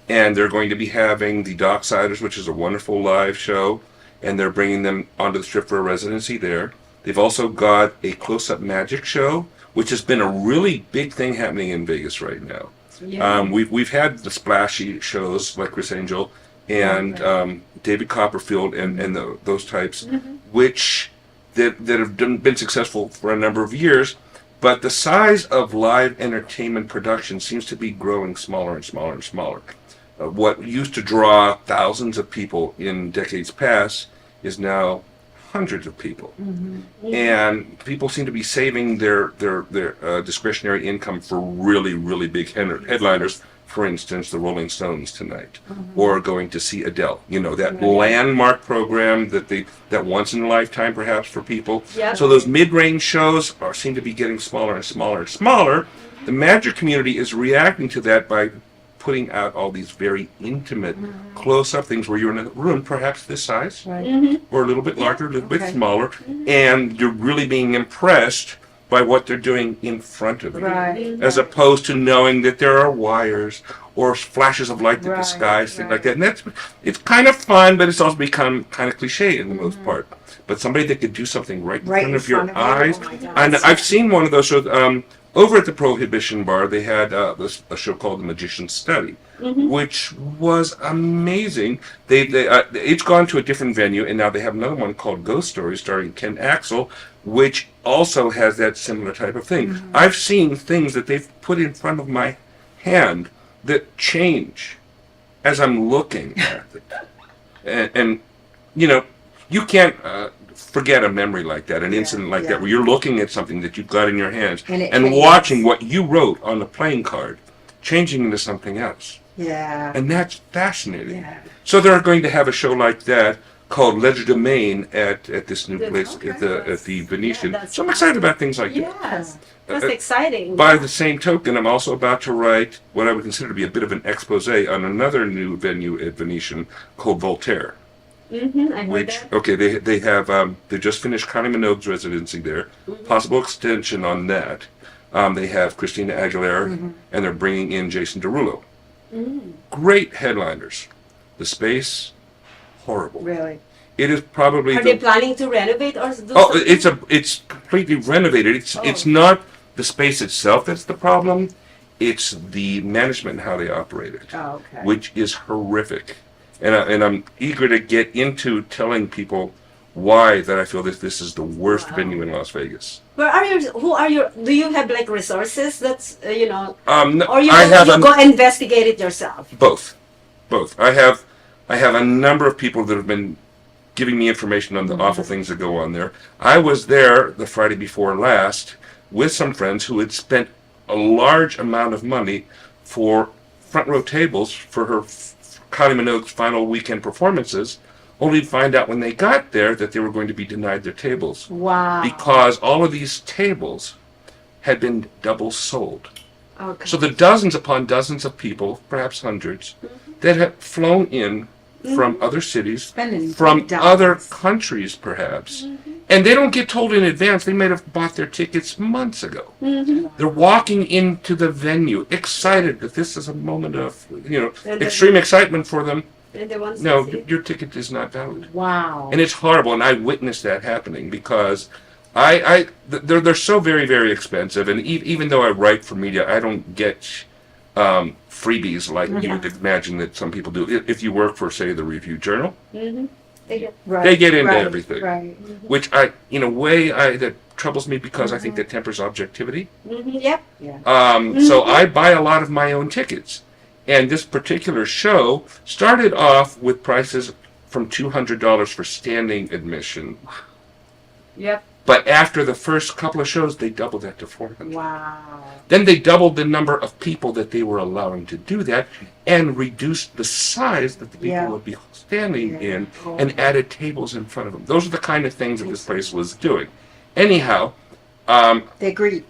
[SPEAKER 12] and they're going to be having the Docksiders, which is a wonderful live show, and they're bringing them onto the Strip for a residency there. They've also got a close-up magic show, which has been a really big thing happening in Vegas right now. Yeah. We've had the splashy shows like Chris Angel and David Copperfield and those types, which that have been successful for a number of years, but the size of live entertainment production seems to be growing smaller and smaller and smaller. What used to draw thousands of people in decades past is now hundreds of people, and people seem to be saving their discretionary income for really, really big headliners. For instance, the Rolling Stones tonight, or going to see Adele. That landmark program that once in a lifetime, perhaps, for people. Yep. So those mid-range shows seem to be getting smaller and smaller and smaller. The magic community is reacting to that by putting out all these very intimate, close-up things where you're in a room, perhaps this size, or a little bit larger, a little bit smaller, and you're really being impressed by what they're doing in front of you, as opposed to knowing that there are wires or flashes of light in the skies, things like that. And it's kind of fun, but it's also become kind of cliche in the most part. But somebody that could do something right in front of your eyes. And I've seen one of those shows over at the Prohibition Bar. They had a show called The Magician's Study, which was amazing. It's gone to a different venue, and now they have another one called Ghost Stories starring Ken Axel, which also has that similar type of thing. I've seen things that they've put in front of my hand that change as I'm looking at it. And you can't forget a memory like that, an incident like that, where you're looking at something that you've got in your hands and watching what you wrote on the playing card changing into something else. Yeah. And that's fascinating. Yeah. So they're going to have a show like that called Legerdemain at this new place at the Venetian. So I'm excited about things like that.
[SPEAKER 1] Yes, that's exciting.
[SPEAKER 12] By the same token, I'm also about to write what I would consider to be a bit of an expose on another new venue at Venetian called Voltaire.
[SPEAKER 1] I heard that.
[SPEAKER 12] They have they just finished Connie Minogue's residency there. Possible extension on that. They have Christina Aguilera, and they're bringing in Jason Derulo. Great headliners. The space, horrible. Really? It is probably.
[SPEAKER 1] Are they planning to renovate or do
[SPEAKER 12] something? It's completely renovated. It's not the space itself that's the problem. It's the management and how they operate it, which is horrific. And I'm eager to get into telling people why that I feel that this is the worst venue in Las Vegas.
[SPEAKER 1] Do you have like resources that's,
[SPEAKER 12] No,
[SPEAKER 1] or you,
[SPEAKER 12] I have
[SPEAKER 1] you go investigate it yourself?
[SPEAKER 12] both. I have a number of people that have been giving me information on the awful things that go on there. I was there the Friday before last with some friends who had spent a large amount of money for front row tables for her Kylie Minogue's final weekend performances, only to find out when they got there that they were going to be denied their tables.
[SPEAKER 1] Wow.
[SPEAKER 12] Because all of these tables had been double sold.
[SPEAKER 1] Okay.
[SPEAKER 12] So the dozens upon dozens of people, perhaps hundreds, that had flown in from other cities, from other countries perhaps, and they don't get told in advance. They might have bought their tickets months ago. They're walking into the venue excited that this is a moment of extreme excitement for them. No, your ticket is not valid.
[SPEAKER 1] Wow.
[SPEAKER 12] And it's horrible, and I witnessed that happening because they're so very, very expensive, and even though I write for media, I don't get freebies like you would imagine that some people do. If you work for, say, the Review Journal, they get into everything, which in a way, that troubles me because I think that tempers objectivity.
[SPEAKER 1] Yep.
[SPEAKER 12] So I buy a lot of my own tickets. And this particular show started off with prices from $200 for standing admission.
[SPEAKER 1] Yep.
[SPEAKER 12] But after the first couple of shows, they doubled that to $400.
[SPEAKER 1] Wow.
[SPEAKER 12] Then they doubled the number of people that they were allowing to do that and reduced the size that the people would be standing in and added tables in front of them. Those are the kind of things that this place was doing. Anyhow,
[SPEAKER 2] They're greedy.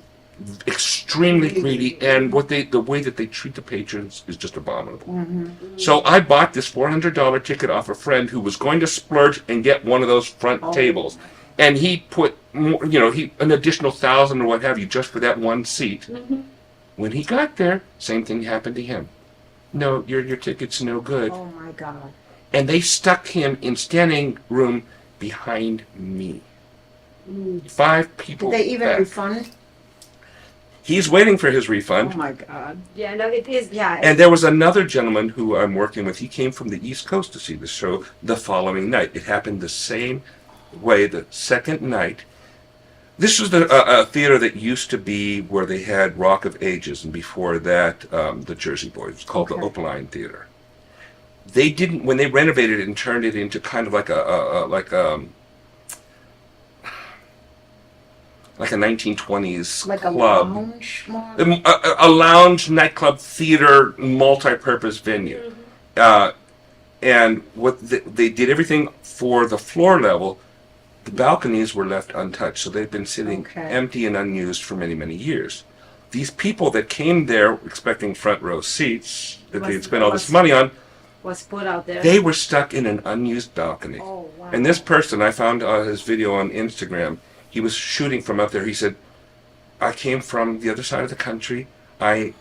[SPEAKER 12] Extremely greedy, and the way that they treat the patrons is just abominable. So I bought this $400 ticket off a friend who was going to splurge and get one of those front tables, and he put an additional $1,000 or what have you just for that one seat. When he got there, same thing happened to him. No, your ticket's no good.
[SPEAKER 2] Oh my God.
[SPEAKER 12] And they stuck him in standing room behind me. 5 people.
[SPEAKER 2] Did they even
[SPEAKER 12] back.
[SPEAKER 2] refund?
[SPEAKER 12] He's waiting for his refund.
[SPEAKER 2] Oh my God.
[SPEAKER 1] Yeah, no, it is, yeah.
[SPEAKER 12] And there was another gentleman who I'm working with. He came from the East Coast to see the show the following night. It happened the same way the second night. This was a theater that used to be where they had Rock of Ages, and before that, the Jersey Boys. It was called the Opaline Theater. They didn't, when they renovated it and turned it into kind of like a 1920s
[SPEAKER 2] Like
[SPEAKER 12] club.
[SPEAKER 2] a lounge more?
[SPEAKER 12] A lounge, nightclub, theater, multi-purpose venue. And what they did everything for the floor level. The balconies were left untouched, so they've been sitting empty and unused for many, many years. These people that came there expecting front row seats that they had spent all this money on,
[SPEAKER 1] was put out there.
[SPEAKER 12] they were stuck in an unused balcony.
[SPEAKER 1] Oh, wow.
[SPEAKER 12] And this person, I found his video on Instagram, he was shooting from up there. He said, I came from the other side of the country. I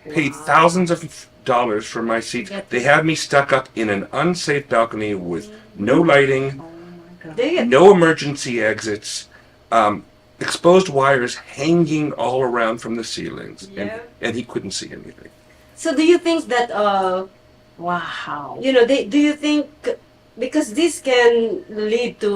[SPEAKER 12] paid thousands of dollars for my seats. They had me stuck up in an unsafe balcony with no lighting, no emergency exits, exposed wires hanging all around from the ceilings, and he couldn't see anything.
[SPEAKER 1] So do you think that,
[SPEAKER 2] Wow.
[SPEAKER 1] do you think, because this can lead to,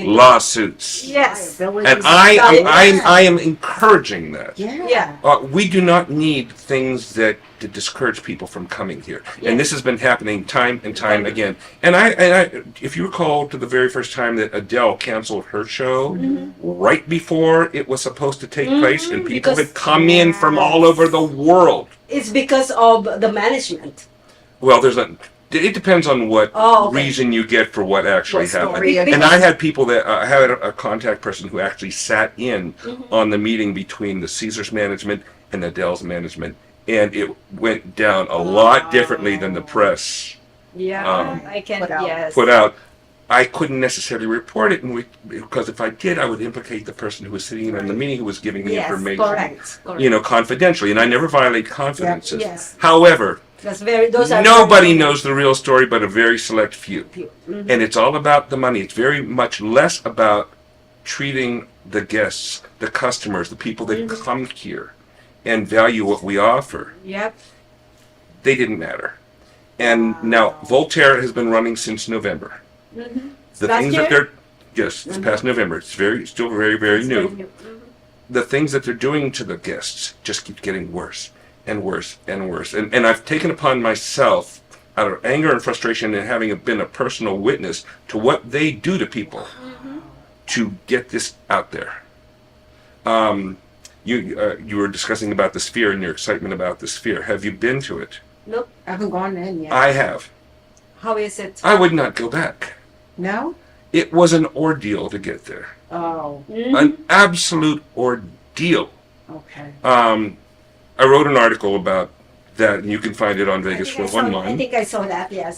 [SPEAKER 12] Lawsuits.
[SPEAKER 1] Yes.
[SPEAKER 12] And I am encouraging that.
[SPEAKER 1] Yeah.
[SPEAKER 12] We do not need things that discourage people from coming here, and this has been happening time and time again. And I, if you recall, to the very first time that Adele canceled her show, right before it was supposed to take place, and people had come in from all over the world.
[SPEAKER 1] It's because of the management.
[SPEAKER 12] Well, it depends on what reason you get for what actually happened. And I had people that I had a contact person who actually sat in on the meeting between the Caesars management and Adele's management, and it went down a lot differently than the press
[SPEAKER 1] I can,
[SPEAKER 12] put out. I couldn't necessarily report it, because if I did, I would implicate the person who was sitting in on the meeting who was giving the information,
[SPEAKER 1] correct.
[SPEAKER 12] Confidentially. And I never violate confidences.
[SPEAKER 1] Yes.
[SPEAKER 12] However,
[SPEAKER 1] nobody
[SPEAKER 12] knows the real story but a very select few. And it's all about the money. It's very much less about treating the guests, the customers, the people that come here and value what we offer.
[SPEAKER 1] Yep.
[SPEAKER 12] They didn't matter. And now Voltaire has been running since November. The
[SPEAKER 1] Last
[SPEAKER 12] things
[SPEAKER 1] year?
[SPEAKER 12] that they're Yes, it's past November. It's still very, very new. The things that they're doing to the guests just keep getting worse and worse and worse. And I've taken upon myself, out of anger and frustration and having been a personal witness to what they do to people to get this out there. You were discussing about the Sphere and your excitement about the Sphere. Have you been to it?
[SPEAKER 1] Nope.
[SPEAKER 2] I haven't gone in yet.
[SPEAKER 12] I have.
[SPEAKER 1] How is it?
[SPEAKER 12] I would not go back.
[SPEAKER 2] No?
[SPEAKER 12] It was an ordeal to get there.
[SPEAKER 2] Oh,
[SPEAKER 12] An absolute ordeal.
[SPEAKER 2] okay.
[SPEAKER 12] I wrote an article about that, and you can find it on Vegas for
[SPEAKER 1] I
[SPEAKER 12] online.
[SPEAKER 1] think I saw that, yes.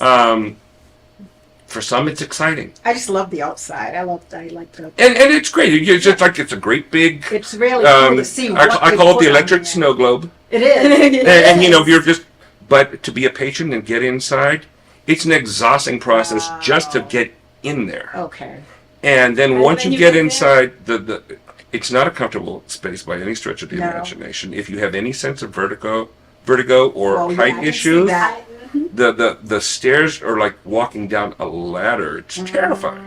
[SPEAKER 12] For some, it's exciting,
[SPEAKER 2] I just love the outside. I like the.
[SPEAKER 12] and it's great. It's just like it's a great big.
[SPEAKER 2] It's really cool to see.
[SPEAKER 12] I
[SPEAKER 2] what they
[SPEAKER 12] call it
[SPEAKER 2] put
[SPEAKER 12] the
[SPEAKER 2] on
[SPEAKER 12] electric
[SPEAKER 2] there.
[SPEAKER 12] snow globe.
[SPEAKER 2] It is.
[SPEAKER 12] And you know, if you're just, but to be a patron and get inside, it's an exhausting process just to get in there.
[SPEAKER 2] Okay.
[SPEAKER 12] And then
[SPEAKER 1] And
[SPEAKER 12] once
[SPEAKER 1] when
[SPEAKER 12] you
[SPEAKER 1] you
[SPEAKER 12] get
[SPEAKER 1] get
[SPEAKER 12] inside, it's not a comfortable space by any stretch of the
[SPEAKER 2] No.
[SPEAKER 12] imagination. If you have any sense of vertigo or
[SPEAKER 2] Oh, yeah, I
[SPEAKER 12] height
[SPEAKER 2] can see
[SPEAKER 12] issues,
[SPEAKER 2] that.
[SPEAKER 12] the stairs are like walking down a ladder. It's terrifying.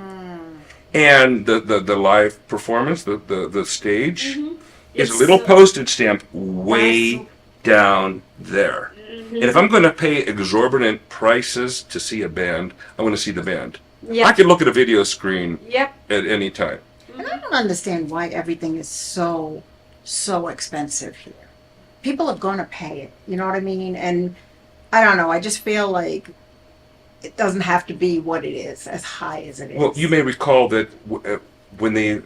[SPEAKER 12] And the live performance, the stage, is a
[SPEAKER 1] It's,
[SPEAKER 12] little postage stamp way down there. And if I'm going to pay exorbitant prices to see a band, I want to see the band.
[SPEAKER 1] Yeah.
[SPEAKER 12] I could look at a video screen
[SPEAKER 1] Yep.
[SPEAKER 12] at any time.
[SPEAKER 2] And I don't understand why everything is so expensive here. People are going to pay it. You know what I mean? And I don't know. I just feel like it doesn't have to be what it is, as high as it is.
[SPEAKER 12] Well, you may recall that when they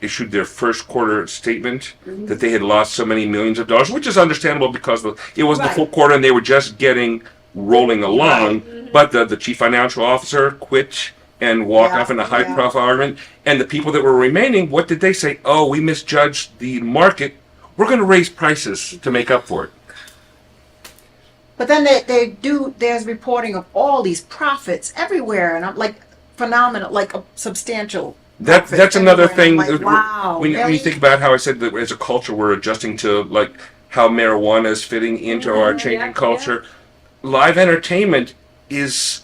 [SPEAKER 12] issued their first quarter statement, that they had lost so many millions of dollars, which is understandable because it wasn't the full quarter and they were just getting rolling along. But the chief financial officer quit and walked off in a high-profile argument. And the people that were remaining, what did they say? Oh, we misjudged the market. We're going to raise prices to make up for it.
[SPEAKER 2] But then there's reporting of all these profits everywhere, and I'm like, phenomenal, like a substantial.
[SPEAKER 12] That's another thing.
[SPEAKER 2] I'm like, wow,
[SPEAKER 12] when you
[SPEAKER 2] really?
[SPEAKER 12] think about how I said that as a culture we're adjusting to like how marijuana is fitting into our changing culture, live entertainment is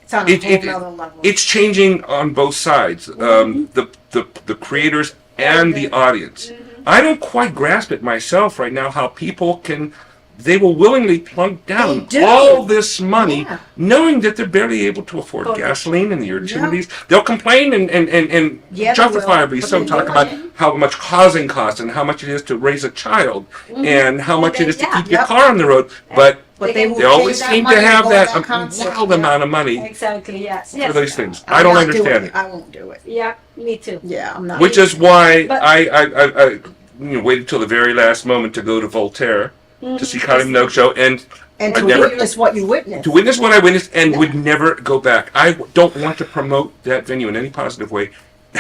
[SPEAKER 2] It's on a whole nother level.
[SPEAKER 12] it's changing on both sides. The creators and the audience. I don't quite grasp it myself right now how people they will willingly plunk down all this money knowing that they're barely able to afford gasoline and the utilities. They'll complain and justifiably so talk about how much housing costs and how much it is to raise a child and how much it is to keep your car on the road. But they always seem to have that wild amount of money
[SPEAKER 1] Exactly, yes.
[SPEAKER 12] for these things. I don't understand it.
[SPEAKER 2] I won't do it.
[SPEAKER 1] Yeah, me too.
[SPEAKER 2] Yeah, I'm not.
[SPEAKER 12] Which is why I waited till the very last moment to go to Voltaire to see Kylie Minogue show and
[SPEAKER 2] to witness what you witnessed.
[SPEAKER 12] To witness what I witnessed and would never go back. I don't want to promote that venue in any positive way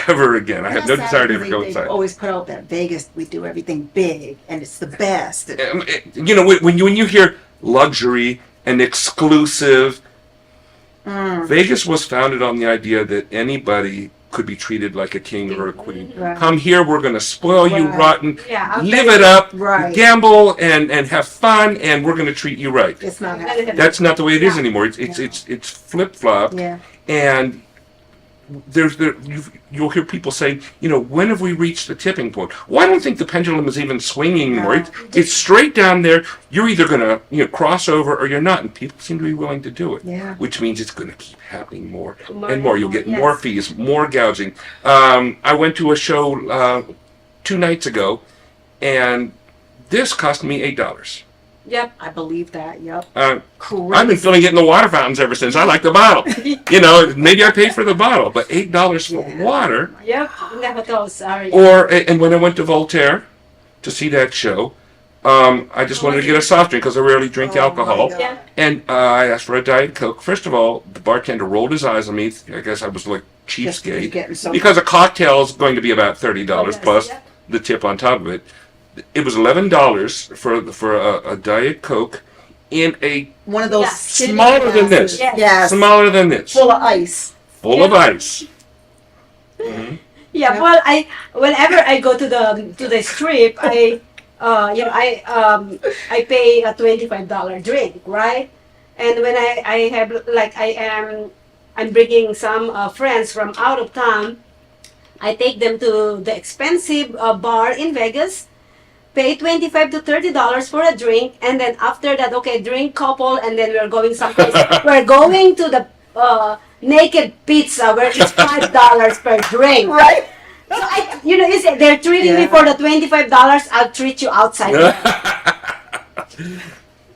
[SPEAKER 12] ever again. I have no desire to ever go inside.
[SPEAKER 2] They always put out that Vegas, we do everything big and it's the best.
[SPEAKER 12] You know, when you hear luxury and exclusive, Vegas was founded on the idea that anybody could be treated like a king or a queen.
[SPEAKER 2] Right.
[SPEAKER 12] Come here, we're going to spoil you rotten,
[SPEAKER 1] Yeah,
[SPEAKER 12] live it up,
[SPEAKER 2] Right.
[SPEAKER 12] gamble and have fun, and we're going to treat you right.
[SPEAKER 2] It's not
[SPEAKER 12] That's not the way it is anymore. It's flip flop.
[SPEAKER 2] Yeah.
[SPEAKER 12] And you'll hear people saying, when have we reached the tipping point? Well, I don't think the pendulum is even swinging anymore. It's straight down there. You're either going to cross over or you're not, and people seem to be willing to do it.
[SPEAKER 2] Yeah.
[SPEAKER 12] Which means it's going to keep happening more
[SPEAKER 1] More
[SPEAKER 12] and more.
[SPEAKER 1] and
[SPEAKER 12] You'll
[SPEAKER 1] more,
[SPEAKER 12] get
[SPEAKER 1] yes.
[SPEAKER 12] more fees, more gouging. I went to a show 2 nights ago, and this cost me $8.
[SPEAKER 1] Yep.
[SPEAKER 2] I believe that, yep.
[SPEAKER 12] I've been filling it in the water fountains ever since. I like the bottle. Maybe I paid for the bottle, but $8 for water.
[SPEAKER 1] Yep. Never thought, sorry.
[SPEAKER 12] And when I went to Voltaire to see that show, I just wanted to get a soft drink because I rarely drink alcohol.
[SPEAKER 1] Yeah.
[SPEAKER 12] And I asked for a Diet Coke. First of all, the bartender rolled his eyes on me. I guess I was like cheapskate. Because a cocktail is going to be about $30 plus the tip on top of it. It was $11 for a Diet Coke in a
[SPEAKER 2] one of those
[SPEAKER 12] smaller than this.
[SPEAKER 2] Yes.
[SPEAKER 12] Smaller than this.
[SPEAKER 2] Full of ice.
[SPEAKER 12] Full of ice. Mm-hmm.
[SPEAKER 1] Yeah. Well, whenever I go to the strip, I pay a $25 drink, right? And when I have I am I'm bringing some friends from out of town. I take them to the expensive bar in Vegas, pay $25 to $30 for a drink, and then after that, okay, drink couple, and then we're going someplace. We're going to the Naked Pizza where it's $5 per drink.
[SPEAKER 2] Right.
[SPEAKER 1] So you say they're treating me for the $25. I'll treat you outside.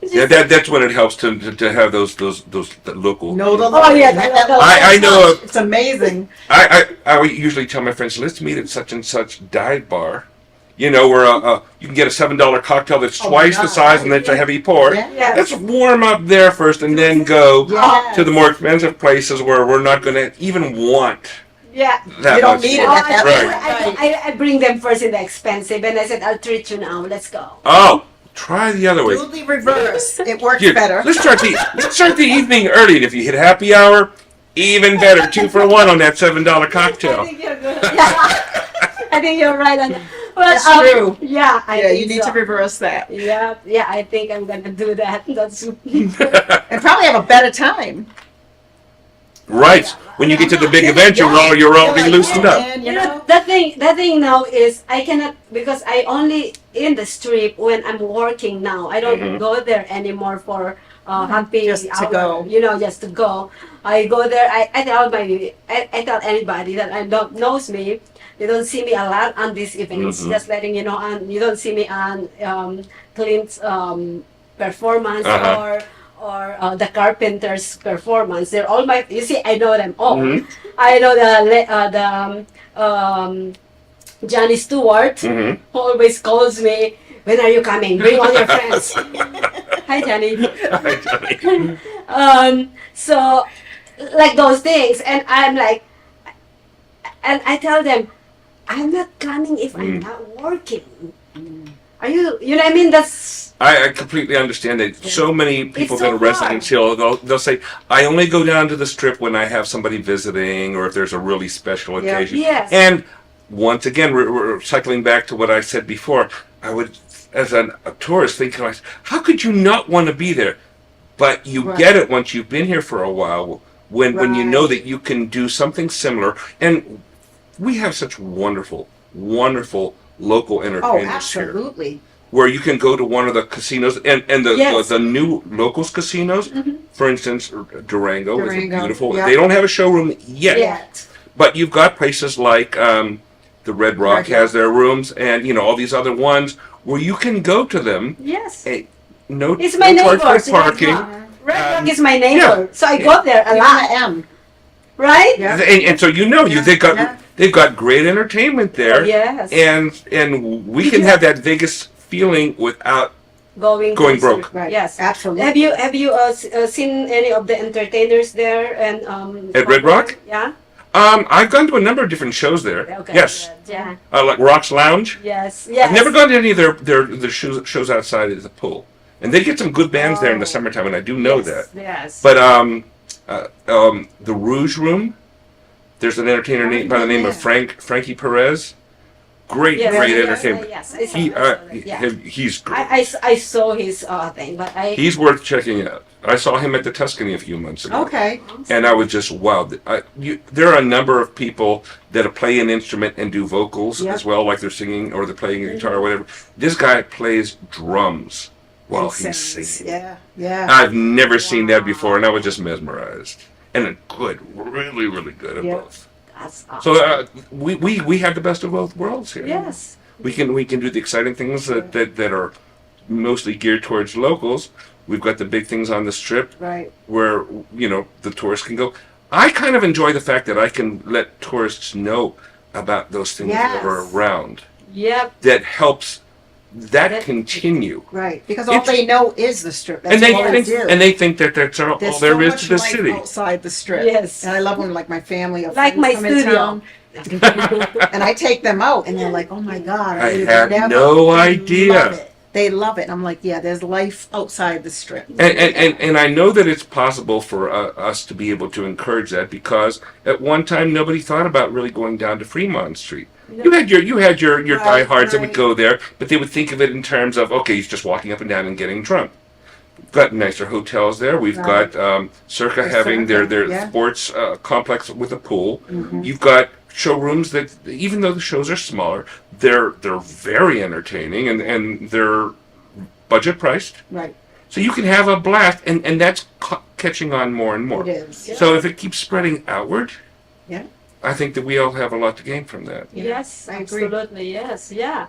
[SPEAKER 12] Yeah, that's when it helps to have those local.
[SPEAKER 2] No, the
[SPEAKER 1] Oh, yeah,
[SPEAKER 12] I know.
[SPEAKER 2] It's amazing.
[SPEAKER 12] I usually tell my friends, let's meet at such and such dive bar. You know, where you can get a $7 cocktail that's twice the size and it's a heavy pour.
[SPEAKER 2] Yeah.
[SPEAKER 12] Let's warm up there first and then go
[SPEAKER 2] Yes.
[SPEAKER 12] to the more expensive places where we're not going to even want
[SPEAKER 1] Yeah.
[SPEAKER 12] that
[SPEAKER 2] You don't
[SPEAKER 12] much
[SPEAKER 2] need it
[SPEAKER 12] more.
[SPEAKER 2] at that
[SPEAKER 12] Right.
[SPEAKER 2] point.
[SPEAKER 1] I bring them first in the expensive, and I said, I'll treat you now. Let's go.
[SPEAKER 12] Oh, try the other way.
[SPEAKER 2] Do the reverse. It works
[SPEAKER 12] Here,
[SPEAKER 2] better.
[SPEAKER 12] let's start the evening early, and if you hit happy hour, even better. 2 for $1 on that $7
[SPEAKER 1] I
[SPEAKER 12] cocktail.
[SPEAKER 1] think you're good. Yeah. I think you're right on that. Well,
[SPEAKER 2] That's true.
[SPEAKER 1] Yeah, I think
[SPEAKER 2] you need
[SPEAKER 1] so.
[SPEAKER 2] to reverse that.
[SPEAKER 1] Yeah, I think I'm gonna do that. That's
[SPEAKER 2] And probably have a better time.
[SPEAKER 12] Right. When you get to the big event, you're already loosened up.
[SPEAKER 2] And,
[SPEAKER 1] you know that thing now is I cannot, because I only in the strip when I'm working now. I don't go there anymore for happy
[SPEAKER 2] Just to
[SPEAKER 1] hour,
[SPEAKER 2] go.
[SPEAKER 1] just to go. I go there. I tell anybody that knows me. They don't see me a lot on these events. Just letting you know, and you don't see me on Clint's performance or the Carpenters' performance. They're all my. You see, I know them all. I know the Johnny Stewart who always calls me. When are you coming? Bring all your friends. Hi, Johnny.
[SPEAKER 12] Hi, Johnny.
[SPEAKER 1] So, like those things, and I'm like, and I tell them, I'm not coming if I'm not working. Are you? You know what I mean? That's.
[SPEAKER 12] I completely understand that. So many people
[SPEAKER 1] It's
[SPEAKER 12] that
[SPEAKER 1] so
[SPEAKER 12] are Residence
[SPEAKER 1] hard.
[SPEAKER 12] Hill, they'll say, I only go down to the strip when I have somebody visiting or if there's a really special
[SPEAKER 2] Yeah.
[SPEAKER 12] occasion.
[SPEAKER 1] Yes.
[SPEAKER 12] And once again, we're cycling back to what I said before. I would, as a tourist, think, how could you not want to be there? But you get it once you've been here for a while, when you know that you can do something similar. And we have such wonderful local
[SPEAKER 2] Oh,
[SPEAKER 12] entertainers here.
[SPEAKER 2] absolutely.
[SPEAKER 12] Where you can go to one of the casinos and
[SPEAKER 1] Yes.
[SPEAKER 12] the new locals casinos, for instance, Durango is
[SPEAKER 2] Durango,
[SPEAKER 12] beautiful.
[SPEAKER 2] yeah.
[SPEAKER 12] They don't have a showroom yet,
[SPEAKER 1] Yet.
[SPEAKER 12] but you've got places like the Red Rock has their rooms, and all these other ones where you can go to them.
[SPEAKER 1] Yes.
[SPEAKER 12] No,
[SPEAKER 1] It's my
[SPEAKER 12] no
[SPEAKER 1] neighbor.
[SPEAKER 12] charge for parking.
[SPEAKER 1] Red Rock is my neighbor, so I go there a
[SPEAKER 2] Even
[SPEAKER 1] lot.
[SPEAKER 2] I am.
[SPEAKER 1] Right?
[SPEAKER 2] Yeah.
[SPEAKER 12] And so they've got great entertainment there.
[SPEAKER 1] Yes.
[SPEAKER 12] And we can have that Vegas feeling without
[SPEAKER 1] Going
[SPEAKER 12] Going
[SPEAKER 1] to-
[SPEAKER 12] broke.
[SPEAKER 2] Right.
[SPEAKER 1] Yes.
[SPEAKER 2] Absolutely.
[SPEAKER 1] Have you seen any of the entertainers there and
[SPEAKER 12] At Red Rock?
[SPEAKER 1] Yeah.
[SPEAKER 12] I've gone to a number of different shows there.
[SPEAKER 1] Okay.
[SPEAKER 12] Yes.
[SPEAKER 1] good, Yeah.
[SPEAKER 12] Like Rock's Lounge.
[SPEAKER 1] Yes. Yes.
[SPEAKER 12] I've never gone to any of their shows outside of the pool. And they get some good bands there in the summertime, and I do know that.
[SPEAKER 1] Yes.
[SPEAKER 12] But the Rouge Room, there's an entertainer by the name of Frankie Perez. Great entertainment.
[SPEAKER 1] Yes. I saw
[SPEAKER 12] He's great.
[SPEAKER 1] I saw his thing, but
[SPEAKER 12] He's worth checking out. I saw him at the Tuscany a few months ago.
[SPEAKER 2] Okay.
[SPEAKER 12] And I was just wowed. There are a number of people that play an instrument and do vocals as well, like they're singing or they're playing a guitar or whatever. This guy plays drums while he's singing.
[SPEAKER 2] Yeah. Yeah.
[SPEAKER 12] I've never seen that before, and I was just mesmerized. And good, really, really good at both.
[SPEAKER 1] That's awesome.
[SPEAKER 12] So we have the best of both worlds here.
[SPEAKER 1] Yes.
[SPEAKER 12] We can do the exciting things that are mostly geared towards locals. We've got the big things on the strip
[SPEAKER 2] Right.
[SPEAKER 12] where the tourists can go. I kind of enjoy the fact that I can let tourists know about those things that are around.
[SPEAKER 1] Yep.
[SPEAKER 12] That helps that continue.
[SPEAKER 2] Right. Because all they know is the strip. That's
[SPEAKER 12] And they
[SPEAKER 2] all
[SPEAKER 12] think
[SPEAKER 2] do.
[SPEAKER 12] that's all
[SPEAKER 2] There's
[SPEAKER 12] there
[SPEAKER 2] so
[SPEAKER 12] is
[SPEAKER 2] much
[SPEAKER 12] to the
[SPEAKER 2] life
[SPEAKER 12] city.
[SPEAKER 2] outside the strip.
[SPEAKER 1] Yes.
[SPEAKER 2] And I love when my family or
[SPEAKER 1] Like
[SPEAKER 2] friends
[SPEAKER 1] my
[SPEAKER 2] come in
[SPEAKER 1] studio.
[SPEAKER 2] town. And I take them out and they're like, oh my God.
[SPEAKER 12] I
[SPEAKER 2] would
[SPEAKER 12] had
[SPEAKER 2] never-
[SPEAKER 12] no
[SPEAKER 2] they
[SPEAKER 12] idea.
[SPEAKER 2] love it. They love it. And I'm like, yeah, there's life outside the strip.
[SPEAKER 12] And I know that it's possible for us to be able to encourage that because at one time nobody thought about really going down to Fremont Street. You had your diehards that would go there, but they would think of it in terms of, okay, he's just walking up and down and getting drunk. got nicer hotels there. We've
[SPEAKER 2] Right.
[SPEAKER 12] got Circa having their
[SPEAKER 2] yeah.
[SPEAKER 12] sports complex with a pool. You've got showrooms that, even though the shows are smaller, they're very entertaining and they're budget priced.
[SPEAKER 2] Right.
[SPEAKER 12] So you can have a blast, and that's catching on more and more.
[SPEAKER 2] It is.
[SPEAKER 1] Yeah.
[SPEAKER 12] So if it keeps spreading outward,
[SPEAKER 2] Yeah.
[SPEAKER 12] I think that we all have a lot to gain from that.
[SPEAKER 1] Yes,
[SPEAKER 2] I agree.
[SPEAKER 1] absolutely. Yes, yeah.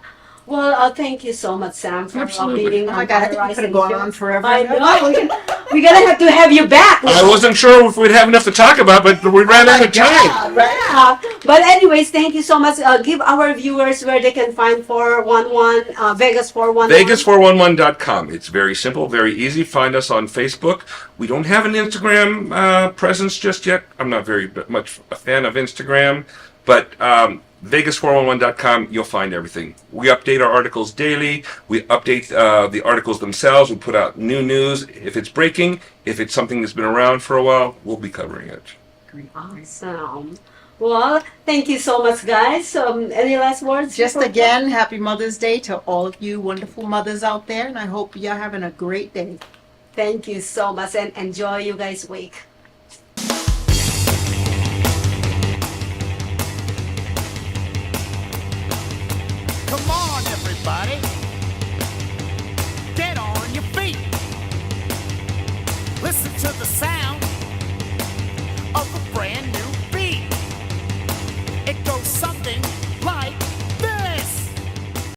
[SPEAKER 1] Well, thank you so much, Sam, for
[SPEAKER 12] Absolutely.
[SPEAKER 1] being
[SPEAKER 2] Oh my
[SPEAKER 1] on
[SPEAKER 2] God, I think we
[SPEAKER 1] Rising
[SPEAKER 2] could have gone
[SPEAKER 1] Show.
[SPEAKER 2] on forever.
[SPEAKER 1] I know. We're gonna have to have you back.
[SPEAKER 12] I wasn't sure if we'd have enough to talk about, but we ran out of time.
[SPEAKER 1] Yeah. But anyways, thank you so much. Give our viewers where they can find 411 Vegas 411.
[SPEAKER 12] Vegas411.com. It's very simple, very easy. Find us on Facebook. We don't have an Instagram presence just yet. I'm not very much a fan of Instagram, but Vegas411.com, you'll find everything. We update our articles daily. We update the articles themselves. We put out new news. If it's breaking, if it's something that's been around for a while, we'll be covering it.
[SPEAKER 1] Awesome. Well, thank you so much, guys. Any last words?
[SPEAKER 2] Just
[SPEAKER 1] before-
[SPEAKER 2] again, happy Mother's Day to all of you wonderful mothers out there, and I hope you're having a great day.
[SPEAKER 1] Thank you so much, and enjoy you guys' week.
[SPEAKER 10] Come on, everybody.